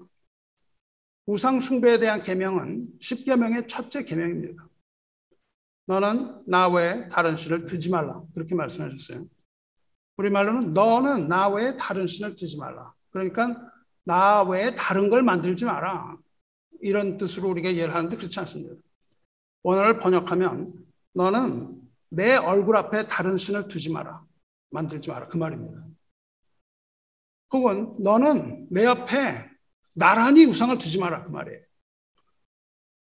A: 우상 숭배에 대한 계명은 10계명의 첫째 계명입니다. 너는 나 외에 다른 신을 두지 말라. 그렇게 말씀하셨어요. 우리말로는 너는 나 외에 다른 신을 두지 말라. 그러니까 나 외에 다른 걸 만들지 마라. 이런 뜻으로 우리가 이해를 하는데 그렇지 않습니다. 원어를 번역하면 너는 내 얼굴 앞에 다른 신을 두지 마라. 만들지 마라. 그 말입니다. 혹은 너는 내 옆에 나란히 우상을 두지 마라. 그 말이에요.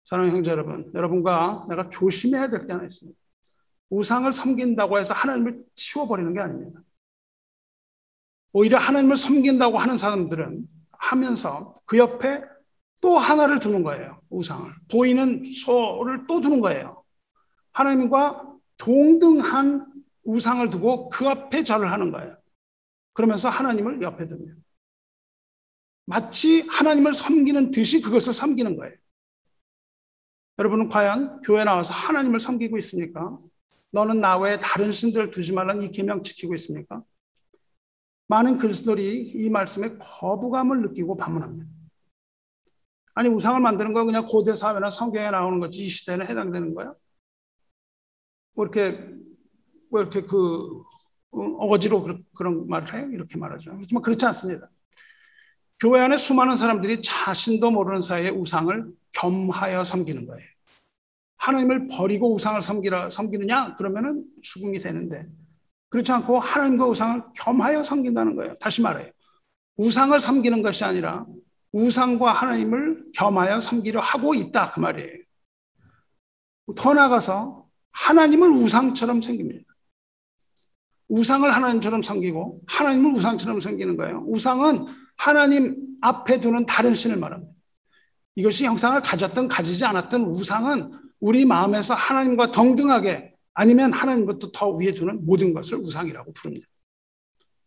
A: 사랑하는 형제 여러분, 여러분과 내가 조심해야 될 게 하나 있습니다. 우상을 섬긴다고 해서 하나님을 치워버리는 게 아닙니다. 오히려 하나님을 섬긴다고 하는 사람들은 하면서 그 옆에 또 하나를 두는 거예요. 우상을. 보이는 소를 또 두는 거예요. 하나님과 동등한 우상을 두고 그 앞에 절을 하는 거예요. 그러면서 하나님을 옆에 둡니다. 마치 하나님을 섬기는 듯이 그것을 섬기는 거예요. 여러분은 과연 교회 나와서 하나님을 섬기고 있습니까? 너는 나 외에 다른 신들을 두지 말라는 이 계명 지키고 있습니까? 많은 그리스도인들이 이 말씀에 거부감을 느끼고 반문합니다. 아니, 우상을 만드는 건 그냥 고대 사회나 성경에 나오는 거지 이 시대에는 해당되는 거야? 뭐 이렇게 어거지로 그런 말을 해요? 이렇게 말하죠. 하지만 그렇지 않습니다. 교회 안에 수많은 사람들이 자신도 모르는 사이에 우상을 겸하여 섬기는 거예요. 하나님을 버리고 우상을 섬기느냐? 그러면은 수긍이 되는데, 그렇지 않고 하나님과 우상을 겸하여 섬긴다는 거예요. 다시 말해요. 우상을 섬기는 것이 아니라 우상과 하나님을 겸하여 섬기려 하고 있다. 그 말이에요. 더 나아가서 하나님을 우상처럼 섬깁니다. 우상을 하나님처럼 섬기고 하나님을 우상처럼 섬기는 거예요. 우상은 하나님 앞에 두는 다른 신을 말합니다. 이것이 형상을 가졌든 가지지 않았든 우상은 우리 마음에서 하나님과 동등하게 아니면 하나님부터 더 위에 두는 모든 것을 우상이라고 부릅니다.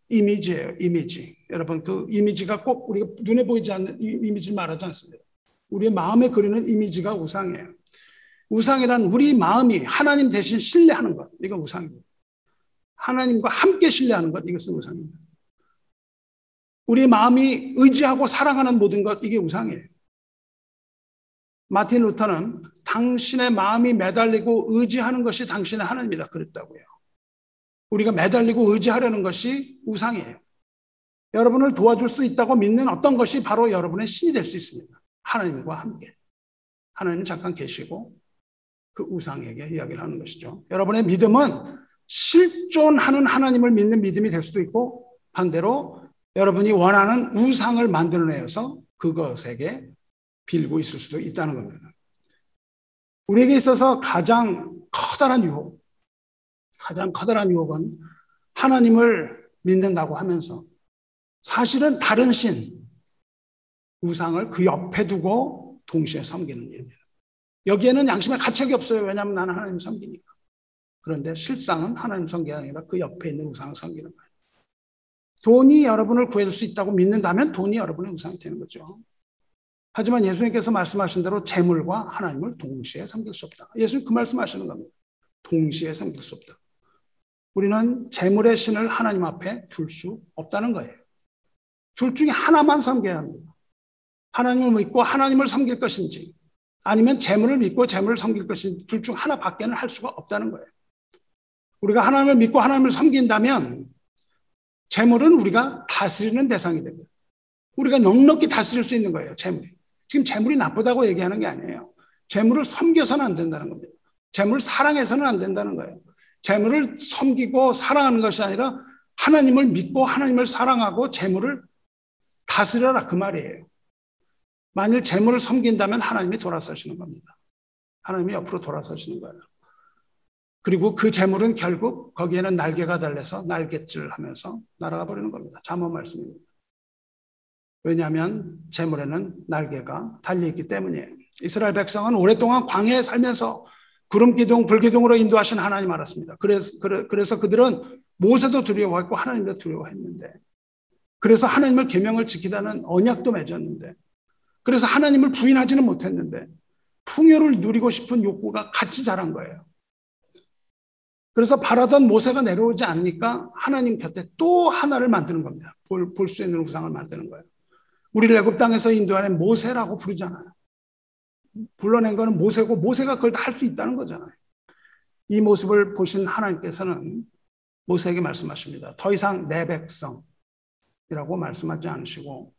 A: 이미지예요. 이미지. 여러분, 그 이미지가 꼭 우리가 눈에 보이지 않는 이미지를 말하지 않습니다. 우리의 마음에 그리는 이미지가 우상이에요. 우상이란 우리 마음이 하나님 대신 신뢰하는 것. 이건 우상입니다. 하나님과 함께 신뢰하는 것. 이것은 우상입니다. 우리 마음이 의지하고 사랑하는 모든 것. 이게 우상이에요. 마틴 루터는 당신의 마음이 매달리고 의지하는 것이 당신의 하나님이다 그랬다고요. 우리가 매달리고 의지하려는 것이 우상이에요. 여러분을 도와줄 수 있다고 믿는 어떤 것이 바로 여러분의 신이 될 수 있습니다. 하나님과 함께. 하나님은 잠깐 계시고 그 우상에게 이야기를 하는 것이죠. 여러분의 믿음은 실존하는 하나님을 믿는 믿음이 될 수도 있고 반대로 여러분이 원하는 우상을 만들어내서 그것에게 빌고 있을 수도 있다는 겁니다. 우리에게 있어서 가장 커다란 유혹은 하나님을 믿는다고 하면서 사실은 다른 신, 우상을 그 옆에 두고 동시에 섬기는 일입니다. 여기에는 양심의 가책이 없어요. 왜냐하면 나는 하나님 섬기니까. 그런데 실상은 하나님 섬기가 아니라 그 옆에 있는 우상을 섬기는 거예요. 돈이 여러분을 구해줄 수 있다고 믿는다면 돈이 여러분의 우상이 되는 거죠. 하지만 예수님께서 말씀하신 대로 재물과 하나님을 동시에 섬길 수 없다. 예수님 그 말씀하시는 겁니다. 동시에 섬길 수 없다. 우리는 재물의 신을 하나님 앞에 둘 수 없다는 거예요. 둘 중에 하나만 섬겨야 합니다. 하나님을 믿고 하나님을 섬길 것인지 아니면 재물을 믿고 재물을 섬길 것인지 둘 중 하나밖에는 할 수가 없다는 거예요. 우리가 하나님을 믿고 하나님을 섬긴다면 재물은 우리가 다스리는 대상이 되고 우리가 넉넉히 다스릴 수 있는 거예요. 재물이. 지금 재물이 나쁘다고 얘기하는 게 아니에요. 재물을 섬겨서는 안 된다는 겁니다. 재물을 사랑해서는 안 된다는 거예요. 재물을 섬기고 사랑하는 것이 아니라 하나님을 믿고 하나님을 사랑하고 재물을 다스려라 그 말이에요. 만일 재물을 섬긴다면 하나님이 돌아서시는 겁니다. 하나님이 옆으로 돌아서시는 거예요. 그리고 그 재물은 결국 거기에는 날개가 달려서 날갯질하면서 날아가 버리는 겁니다. 잠언 말씀입니다. 왜냐하면 재물에는 날개가 달려있기 때문이에요. 이스라엘 백성은 오랫동안 광야에 살면서 구름 기둥, 불 기둥으로 인도하신 하나님 알았습니다. 그래서 그들은 모세도 두려워했고 하나님도 두려워했는데, 그래서 하나님을 계명을 지키라는 언약도 맺었는데, 그래서 하나님을 부인하지는 못했는데 풍요를 누리고 싶은 욕구가 같이 자란 거예요. 그래서 바라던 모세가 내려오지 않으니까 하나님 곁에 또 하나를 만드는 겁니다. 볼 수 있는 우상을 만드는 거예요. 우리를 애굽 땅에서 인도하는 모세라고 부르잖아요. 불러낸 거는 모세고 모세가 그걸 다 할 수 있다는 거잖아요. 이 모습을 보신 하나님께서는 모세에게 말씀하십니다. 더 이상 내 백성이라고 말씀하지 않으시고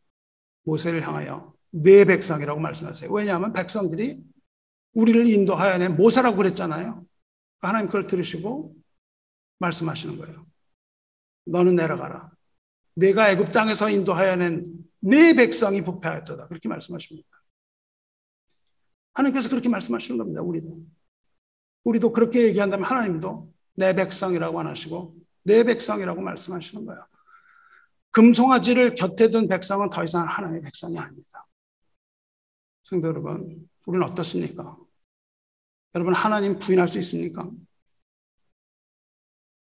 A: 모세를 향하여 내 백성이라고 말씀하세요. 왜냐하면 백성들이 우리를 인도하여 낸 모세라고 그랬잖아요. 하나님 그걸 들으시고 말씀하시는 거예요. 너는 내려가라. 내가 애굽 땅에서 인도하여 낸 내 백성이 부패하였도다. 그렇게 말씀하십니다. 하나님께서 그렇게 말씀하시는 겁니다. 우리도 그렇게 얘기한다면 하나님도 내 백성이라고 안 하시고 내 백성이라고 말씀하시는 거예요. 금송아지를 곁에 둔 백성은 더 이상 하나님의 백성이 아닙니다. 성도 여러분, 우리는 어떻습니까? 여러분, 하나님 부인할 수 있습니까?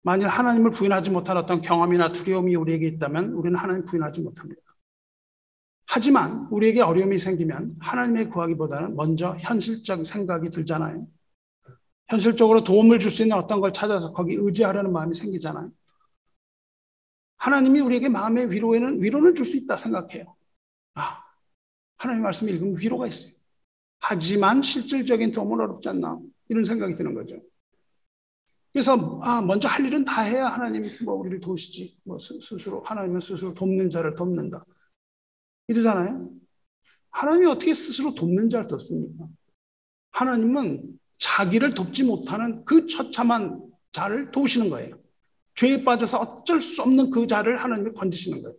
A: 만일 하나님을 부인하지 못할 어떤 경험이나 두려움이 우리에게 있다면 우리는 하나님 부인하지 못합니다. 하지만 우리에게 어려움이 생기면 하나님의 구하기보다는 먼저 현실적 생각이 들잖아요. 현실적으로 도움을 줄 수 있는 어떤 걸 찾아서 거기 의지하려는 마음이 생기잖아요. 하나님이 우리에게 마음의 위로는 줄 수 있다 생각해요. 하나님 말씀 읽으면 위로가 있어요. 하지만 실질적인 도움은 어렵지 않나 이런 생각이 드는 거죠. 그래서 먼저 할 일은 다 해야 하나님 우리를 도우시지. 스스로 하나님은 스스로 돕는 자를 돕는다. 이러잖아요. 하나님이 어떻게 스스로 돕는 자를 돕습니까? 하나님은 자기를 돕지 못하는 그 처참한 자를 도우시는 거예요. 죄에 빠져서 어쩔 수 없는 그 자를 하나님이 건지시는 거예요.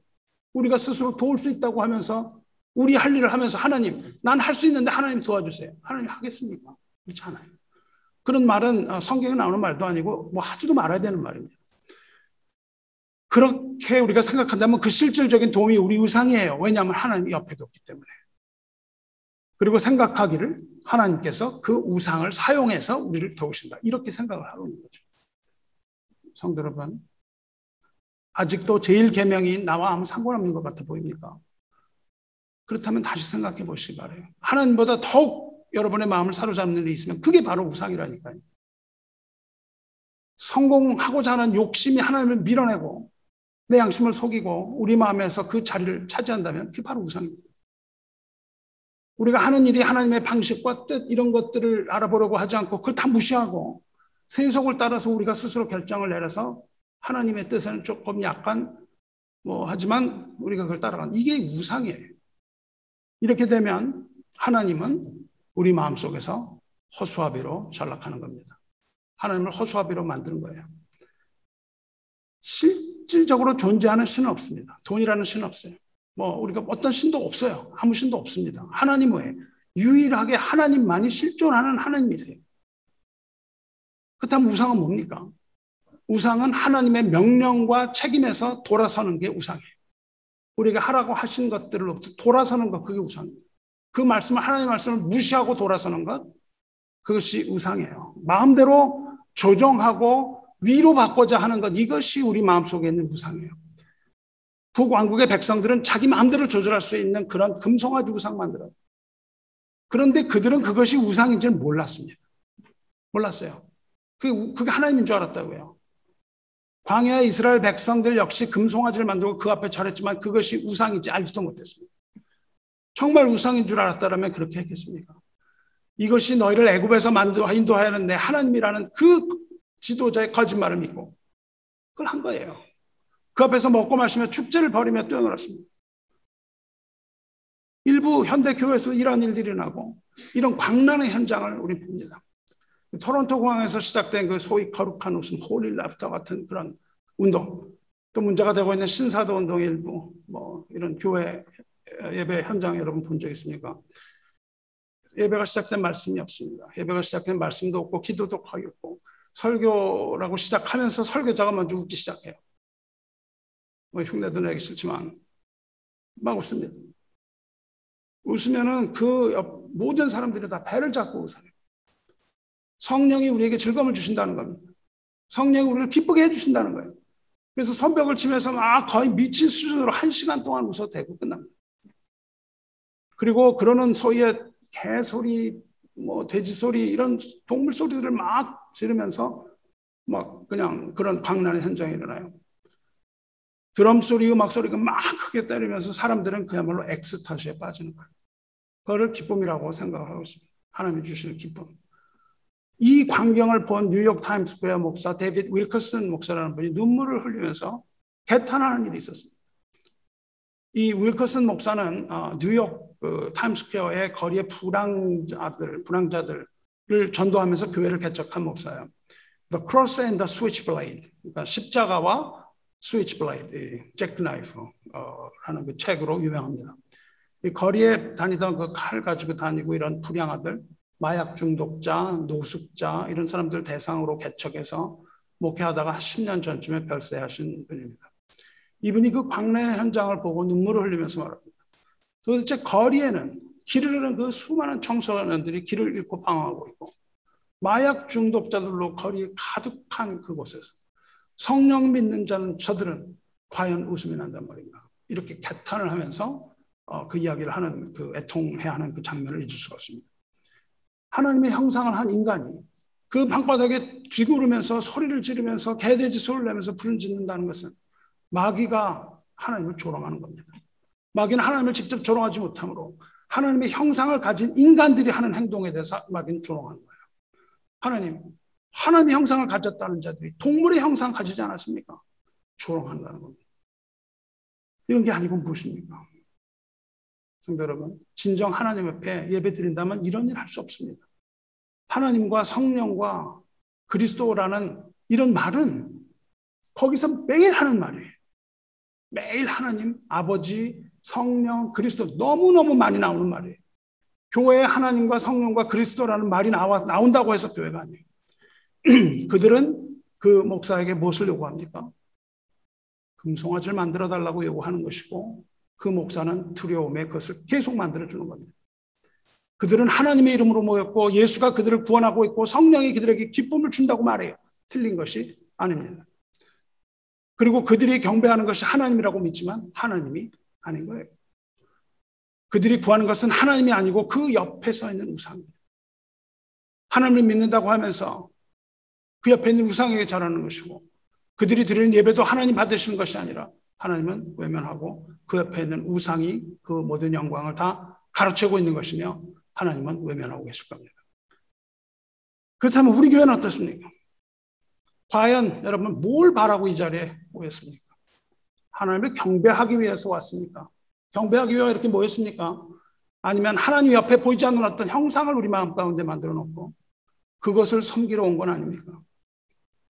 A: 우리가 스스로 도울 수 있다고 하면서 우리 할 일을 하면서 하나님, 난 할 수 있는데 하나님 도와주세요. 하나님 하겠습니까? 그렇지 않아요. 그런 말은 성경에 나오는 말도 아니고 하지도 말아야 되는 말입니다. 그렇게 우리가 생각한다면 그 실질적인 도움이 우리 우상이에요. 왜냐하면 하나님이 옆에도 없기 때문에. 그리고 생각하기를 하나님께서 그 우상을 사용해서 우리를 도우신다. 이렇게 생각을 하고 있는 거죠. 성도 여러분, 아직도 제일 계명이 나와 아무 상관없는 것 같아 보입니까? 그렇다면 다시 생각해 보시기 바라요. 하나님보다 더욱 여러분의 마음을 사로잡는 일이 있으면 그게 바로 우상이라니까요. 성공하고자 하는 욕심이 하나님을 밀어내고 내 양심을 속이고 우리 마음에서 그 자리를 차지한다면 그게 바로 우상입니다. 우리가 하는 일이 하나님의 방식과 뜻 이런 것들을 알아보려고 하지 않고 그걸 다 무시하고 세속을 따라서 우리가 스스로 결정을 내려서 하나님의 뜻에는 조금 약간 하지만 우리가 그걸 따라가는 이게 우상이에요. 이렇게 되면 하나님은 우리 마음속에서 허수아비로 전락하는 겁니다. 하나님을 허수아비로 만드는 거예요. 실질적으로 존재하는 신은 없습니다. 돈이라는 신은 없어요. 우리가 어떤 신도 없어요. 아무 신도 없습니다. 하나님 외에 유일하게 하나님만이 실존하는 하나님이세요. 그렇다면 우상은 뭡니까? 우상은 하나님의 명령과 책임에서 돌아서는 게 우상이에요. 우리가 하라고 하신 것들로부터 돌아서는 것, 그게 우상입니다. 그 말씀을, 하나님의 말씀을 무시하고 돌아서는 것, 그것이 우상이에요. 마음대로 조정하고 위로받고자 하는 것, 이것이 우리 마음속에 있는 우상이에요. 북왕국의 백성들은 자기 마음대로 조절할 수 있는 그런 금송아지 우상 만들어요. 그런데 그들은 그것이 우상인지는 몰랐습니다. 몰랐어요. 그게 하나님인 줄 알았다고요. 광야의 이스라엘 백성들 역시 금송아지를 만들고 그 앞에 절했지만 그것이 우상인지 알지도 못했습니다. 정말 우상인 줄 알았다면 그렇게 했겠습니까? 이것이 너희를 애굽에서 인도하여는 내 하나님이라는 그 지도자의 거짓말을 믿고 그걸 한 거예요. 그 앞에서 먹고 마시며 축제를 벌이며 뛰어놀았습니다. 일부 현대교회에서 이런 일들이 일어나고 이런 광란의 현장을 우리 봅니다. 토론토 공항에서 시작된 그 소위 거룩한 웃음, 홀리 라프터 같은 그런 운동, 또 문제가 되고 있는 신사도 운동의 일부, 이런 교회 예배 현장 여러분 본 적 있습니까? 예배가 시작된 말씀이 없습니다. 예배가 시작된 말씀도 없고 기도도 거의 없고 설교라고 시작하면서 설교자가 먼저 웃기 시작해요. 흉내도 내기 싫지만 막 웃습니다. 웃으면은 그 모든 사람들이 다 배를 잡고 웃어요. 성령이 우리에게 즐거움을 주신다는 겁니다. 성령이 우리를 기쁘게 해주신다는 거예요. 그래서 손뼉을 치면서 막 거의 미친 수준으로 1시간 동안 웃어도 되고 끝납니다. 그리고 그러는 소리에 개소리, 뭐 돼지 소리 이런 동물 소리들을 막 지르면서 막 그냥 그런 광란의 현장이 일어나요. 드럼 소리, 음악 소리가 막 크게 때리면서 사람들은 그야말로 엑스타시에 빠지는 거예요. 그거를 기쁨이라고 생각하고 있습니다. 하나님이 주시는 기쁨. 이 광경을 본 뉴욕 타임스스퀘어 목사 데이빗 윌커슨 목사라는 분이 눈물을 흘리면서 개탄하는 일이 있었습니다. 이 윌커슨 목사는 뉴욕 타임스스퀘어의 거리의 불황자들을 전도하면서 교회를 개척한 목사예요. The Cross and the Switchblade, 그러니까 십자가와 스위치블레이드, 잭나이프라는 그 책으로 유명합니다. 이 거리에 다니던 그 칼 가지고 다니고 이런 불량아들, 마약 중독자, 노숙자 이런 사람들 대상으로 개척해서 목회하다가 10년 전쯤에 별세하신 분입니다. 이분이 그 광내 현장을 보고 눈물을 흘리면서 말합니다. 도대체 거리에는 길을 잃은 그 수많은 청소년들이 길을 잃고 방황하고 있고 마약 중독자들로 거리에 가득한 그곳에서 성령 믿는 저들은 과연 웃음이 난단 말인가. 이렇게 개탄을 하면서 그 이야기를 하는 그 애통해야 하는 그 장면을 잊을 수가 없습니다. 하나님의 형상을 한 인간이 그 방바닥에 뒤구르면서 소리를 지르면서 개돼지 소리를 내면서 부른 짓는다는 것은 마귀가 하나님을 조롱하는 겁니다. 마귀는 하나님을 직접 조롱하지 못하므로 하나님의 형상을 가진 인간들이 하는 행동에 대해서 마귀는 조롱하는 거예요. 하나님의 형상을 가졌다는 자들이 동물의 형상 가지지 않았습니까? 조롱한다는 겁니다. 이런 게 아니고 무엇입니까? 성도 여러분, 진정 하나님 앞에 예배 드린다면 이런 일 할 수 없습니다. 하나님과 성령과 그리스도라는 이런 말은 거기서 매일 하는 말이에요. 매일 하나님, 아버지, 성령, 그리스도 너무너무 많이 나오는 말이에요. 교회에 하나님과 성령과 그리스도라는 말이 나온다고 해서 교회가 아니에요. 그들은 그 목사에게 무엇을 요구합니까? 금송아지를 만들어 달라고 요구하는 것이고 그 목사는 두려움에 그것을 계속 만들어주는 겁니다. 그들은 하나님의 이름으로 모였고 예수가 그들을 구원하고 있고 성령이 그들에게 기쁨을 준다고 말해요. 틀린 것이 아닙니다. 그리고 그들이 경배하는 것이 하나님이라고 믿지만 하나님이 아닌 거예요. 그들이 구하는 것은 하나님이 아니고 그 옆에 서 있는 우상입니다. 하나님을 믿는다고 하면서 그 옆에 있는 우상에게 절하는 것이고 그들이 드리는 예배도 하나님 받으시는 것이 아니라 하나님은 외면하고 그 옆에 있는 우상이 그 모든 영광을 다 가로채고 있는 것이며 하나님은 외면하고 계실 겁니다. 그렇다면 우리 교회는 어떻습니까? 과연 여러분 뭘 바라고 이 자리에 모였습니까? 하나님을 경배하기 위해서 왔습니까? 경배하기 위해 이렇게 모였습니까? 아니면 하나님 옆에 보이지 않는 어떤 형상을 우리 마음 가운데 만들어 놓고 그것을 섬기러 온 건 아닙니까?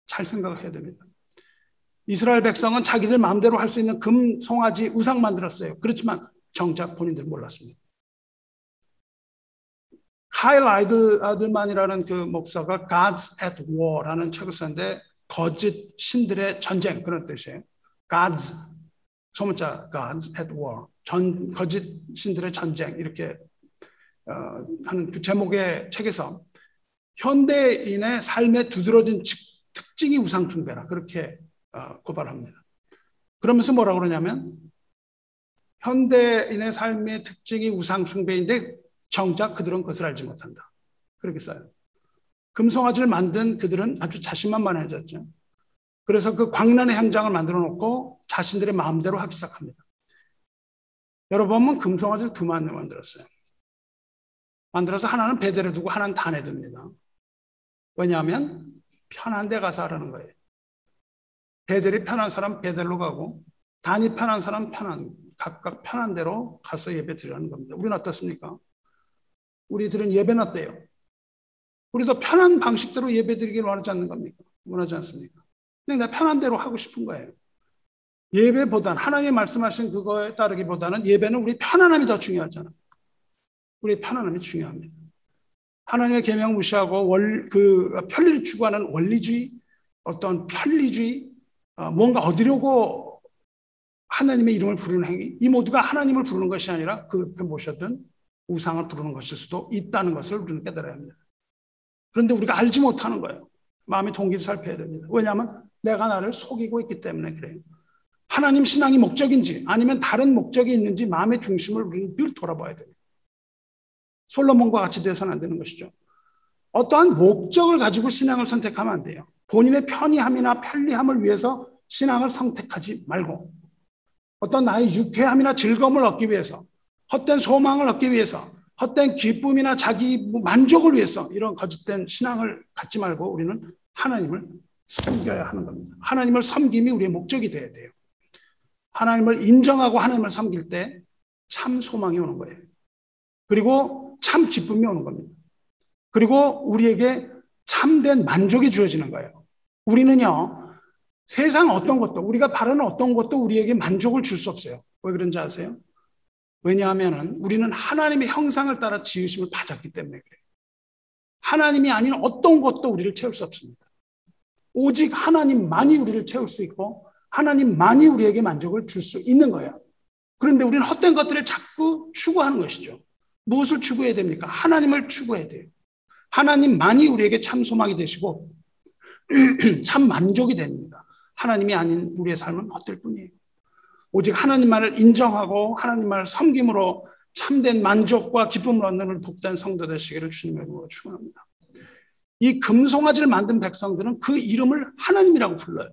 A: 잘 생각을 해야 됩니다. 이스라엘 백성은 자기들 마음대로 할 수 있는 금, 송아지, 우상 만들었어요. 그렇지만 정작 본인들 몰랐습니다. 카일 아들만이라는 그 목사가 Gods at War라는 책을 썼는데 거짓 신들의 전쟁 그런 뜻이에요. Gods, 소문자 Gods at War, 거짓 신들의 전쟁 이렇게 하는 그 제목의 책에서 현대인의 삶에 두드러진 특징이 우상 숭배라 그렇게 고발합니다. 그러면서 뭐라고 그러냐면 현대인의 삶의 특징이 우상 숭배인데 정작 그들은 그것을 알지 못한다. 그렇게 써요. 금송아지를 만든 그들은 아주 자신만만해졌죠. 그래서 그 광란의 현장을 만들어 놓고 자신들의 마음대로 하기 시작합니다. 여러분은 금송아지를 두 마리 만들었어요. 만들어서 하나는 베델에 두고 하나는 단에 둡니다. 왜냐하면 편한 데 가서 하라는 거예요. 베델이 편한 사람 베델로 가고 단이 편한 사람 각각 편한 대로 가서 예배 드리라는 겁니다. 우리는 어떻습니까? 우리들은 예배는 어때요? 우리도 편한 방식대로 예배 드리기를 원하지 않는 겁니까? 원하지 않습니까? 그냥 내가 편한 대로 하고 싶은 거예요. 예배보다는 하나님이 말씀하신 그거에 따르기보다는 예배는 우리 편안함이 더 중요하잖아요. 우리 편안함이 중요합니다. 하나님의 계명 무시하고 편리를 추구하는 원리주의, 어떤 편리주의, 뭔가 얻으려고 하나님의 이름을 부르는 행위, 이 모두가 하나님을 부르는 것이 아니라 그 옆에 모셨던 우상을 부르는 것일 수도 있다는 것을 우리는 깨달아야 합니다. 그런데 우리가 알지 못하는 거예요. 마음의 동기를 살펴야 됩니다. 왜냐하면 내가 나를 속이고 있기 때문에 그래요. 하나님 신앙이 목적인지 아니면 다른 목적이 있는지 마음의 중심을 우리는 늘 돌아봐야 돼요. 솔로몬과 같이 되어서는 안 되는 것이죠. 어떠한 목적을 가지고 신앙을 선택하면 안 돼요. 본인의 편의함이나 편리함을 위해서 신앙을 선택하지 말고 어떤 나의 유쾌함이나 즐거움을 얻기 위해서 헛된 소망을 얻기 위해서 헛된 기쁨이나 자기 만족을 위해서 이런 거짓된 신앙을 갖지 말고 우리는 하나님을 섬겨야 하는 겁니다. 하나님을 섬김이 우리의 목적이 되어야 돼요. 하나님을 인정하고 하나님을 섬길 때 참 소망이 오는 거예요. 그리고 참 기쁨이 오는 겁니다. 그리고 우리에게 참된 만족이 주어지는 거예요. 우리는요, 세상 어떤 것도, 우리가 바라는 어떤 것도 우리에게 만족을 줄 수 없어요. 왜 그런지 아세요? 왜냐하면 우리는 하나님의 형상을 따라 지으심을 받았기 때문에 그래요. 하나님이 아닌 어떤 것도 우리를 채울 수 없습니다. 오직 하나님만이 우리를 채울 수 있고 하나님만이 우리에게 만족을 줄 수 있는 거예요. 그런데 우리는 헛된 것들을 자꾸 추구하는 것이죠. 무엇을 추구해야 됩니까? 하나님을 추구해야 돼요. 하나님만이 우리에게 참 소망이 되시고 참 만족이 됩니다. 하나님이 아닌 우리의 삶은 헛될 뿐이에요. 오직 하나님만을 인정하고 하나님만을 섬김으로 참된 만족과 기쁨을 얻는 복된 성도 되시기를 주님의 이름으로 축원합니다. 이 금송아지를 만든 백성들은 그 이름을 하나님이라고 불러요.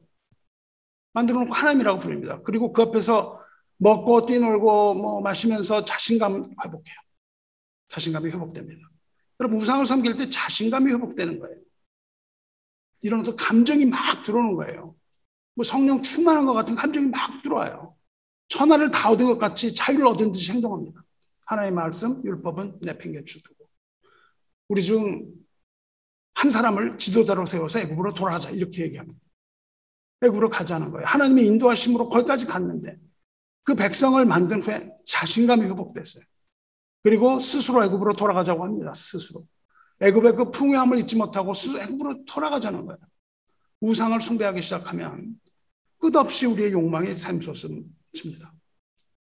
A: 만들어 놓고 하나님이라고 부릅니다. 그리고 그 앞에서 먹고 뛰놀고 마시면서 자신감 회복해요. 자신감이 회복됩니다. 여러분 우상을 섬길 때 자신감이 회복되는 거예요. 이러면서 감정이 막 들어오는 거예요. 성령 충만한 것 같은 감정이 막 들어와요. 천하를 다 얻은 것 같이 자유를 얻은 듯이 행동합니다. 하나님의 말씀, 율법은 내팽개쳐 두고 우리 중 한 사람을 지도자로 세워서 애굽으로 돌아가자 이렇게 얘기합니다. 애굽으로 가자는 거예요. 하나님의 인도하심으로 거기까지 갔는데 그 백성을 만든 후에 자신감이 회복됐어요. 그리고 스스로 애굽으로 돌아가자고 합니다. 스스로. 애굽의 그 풍요함을 잊지 못하고 스스로 애굽으로 돌아가자는 거예요. 우상을 숭배하기 시작하면 끝없이 우리의 욕망이 샘솟습니다.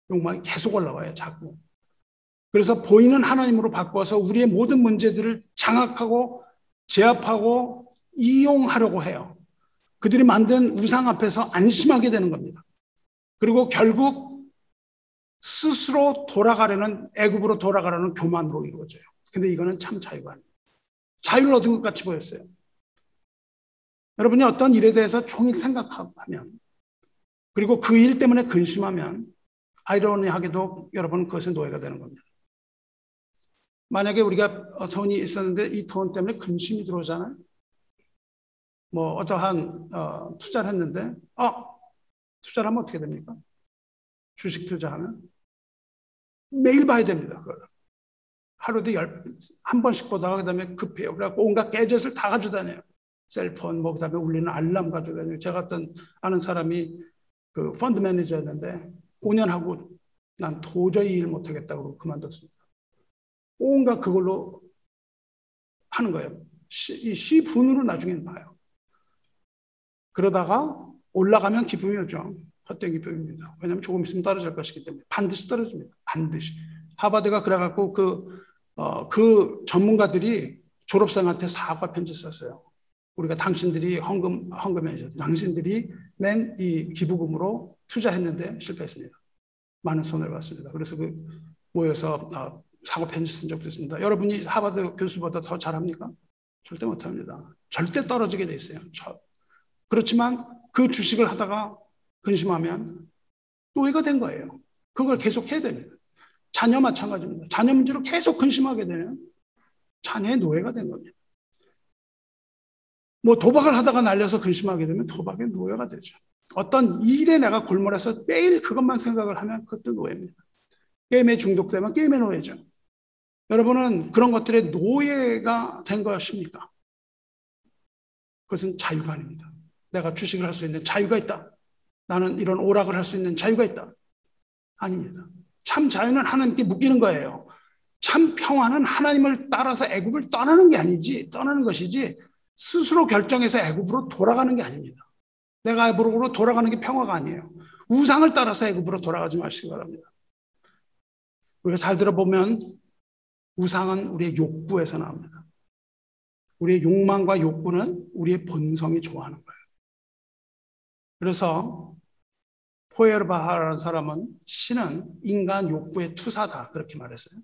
A: 욕망이 계속 올라와요. 자꾸. 그래서 보이는 하나님으로 바꿔서 우리의 모든 문제들을 장악하고 제압하고 이용하려고 해요. 그들이 만든 우상 앞에서 안심하게 되는 겁니다. 그리고 결국 스스로 돌아가려는 애굽으로 돌아가려는 교만으로 이루어져요. 근데 이거는 참 자유가 아니에요. 자유를 얻은 것 같이 보였어요. 여러분이 어떤 일에 대해서 종일 생각하면 그리고 그 일 때문에 근심하면 아이러니하게도 여러분 그것의 노예가 되는 겁니다. 만약에 우리가 돈이 있었는데 이 돈 때문에 근심이 들어오잖아요. 어떠한 투자를 했는데 투자를 하면 어떻게 됩니까? 주식 투자하면 매일 봐야 됩니다. 그걸. 하루도 한 번씩 보다가 그다음에 급해요. 그래갖고 온갖 깨젯을 다 가지고 다녀요. 셀폰, 그다음에 울리는 알람 가지고 다녀요. 제가 아는 사람이 그 펀드 매니저였는데 5년 하고 난 도저히 일 못하겠다고 그만뒀습니다. 온갖 그걸로 하는 거예요. 이 C분으로 나중에는 봐요. 그러다가 올라가면 기쁨이 오죠. 헛된 기쁨입니다. 왜냐하면 조금 있으면 떨어질 것이기 때문에 반드시 떨어집니다. 반드시. 하버드가 그래갖고 그 전문가들이 졸업생한테 사과 편지 썼어요. 우리가 당신들이 헌금해줘. 당신들이 낸 이 기부금으로 투자했는데 실패했습니다. 많은 손해를 봤습니다. 그래서 모여서 사과 편지 쓴 적도 있습니다. 여러분이 하버드 교수보다 더 잘합니까? 절대 못합니다. 절대 떨어지게 돼 있어요. 그렇지만 그 주식을 하다가 근심하면 노예가 된 거예요. 그걸 계속 해야 됩니다. 자녀 마찬가지입니다. 자녀 문제로 계속 근심하게 되면 자녀의 노예가 된 겁니다. 도박을 하다가 날려서 근심하게 되면 도박의 노예가 되죠. 어떤 일에 내가 골몰해서 매일 그것만 생각을 하면 그것도 노예입니다. 게임에 중독되면 게임의 노예죠. 여러분은 그런 것들의 노예가 된 것입니까? 그것은 자유가 아닙니다. 내가 주식을 할 수 있는 자유가 있다. 나는 이런 오락을 할 수 있는 자유가 있다. 아닙니다. 참 자유는 하나님께 묶이는 거예요. 참 평화는 하나님을 따라서 애굽을 떠나는 게 아니지, 떠나는 것이지 스스로 결정해서 애굽으로 돌아가는 게 아닙니다. 내가 애굽으로 돌아가는 게 평화가 아니에요. 우상을 따라서 애굽으로 돌아가지 마시기 바랍니다. 우리가 잘 들어보면 우상은 우리의 욕구에서 나옵니다. 우리의 욕망과 욕구는 우리의 본성이 좋아하는 거예요. 그래서 포에르바하라는 사람은 신은 인간 욕구의 투사다 그렇게 말했어요.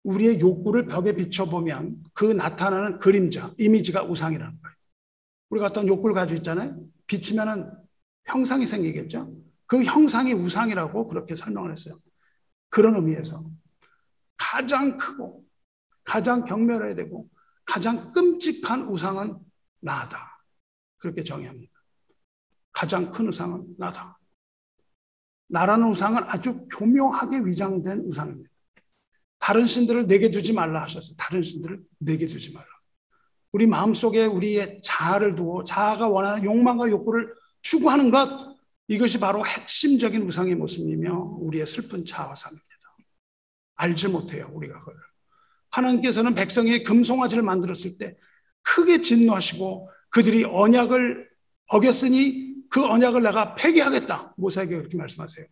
A: 우리의 욕구를 벽에 비춰보면 그 나타나는 그림자, 이미지가 우상이라는 거예요. 우리가 어떤 욕구를 가지고 있잖아요. 비치면은 형상이 생기겠죠. 그 형상이 우상이라고 그렇게 설명을 했어요. 그런 의미에서 가장 크고 가장 경멸해야 되고 가장 끔찍한 우상은 나다. 그렇게 정의합니다. 가장 큰 우상은 나다. 나라는 우상은 아주 교묘하게 위장된 우상입니다. 다른 신들을 내게 두지 말라 하셨어요. 다른 신들을 내게 두지 말라. 우리 마음속에 우리의 자아를 두고 자아가 원하는 욕망과 욕구를 추구하는 것, 이것이 바로 핵심적인 우상의 모습이며 우리의 슬픈 자아와 삶입니다. 알지 못해요, 우리가 그걸. 하나님께서는 백성의 금송아지를 만들었을 때 크게 진노하시고 그들이 언약을 어겼으니 그 언약을 내가 폐기하겠다. 모세에게 그렇게 말씀하세요.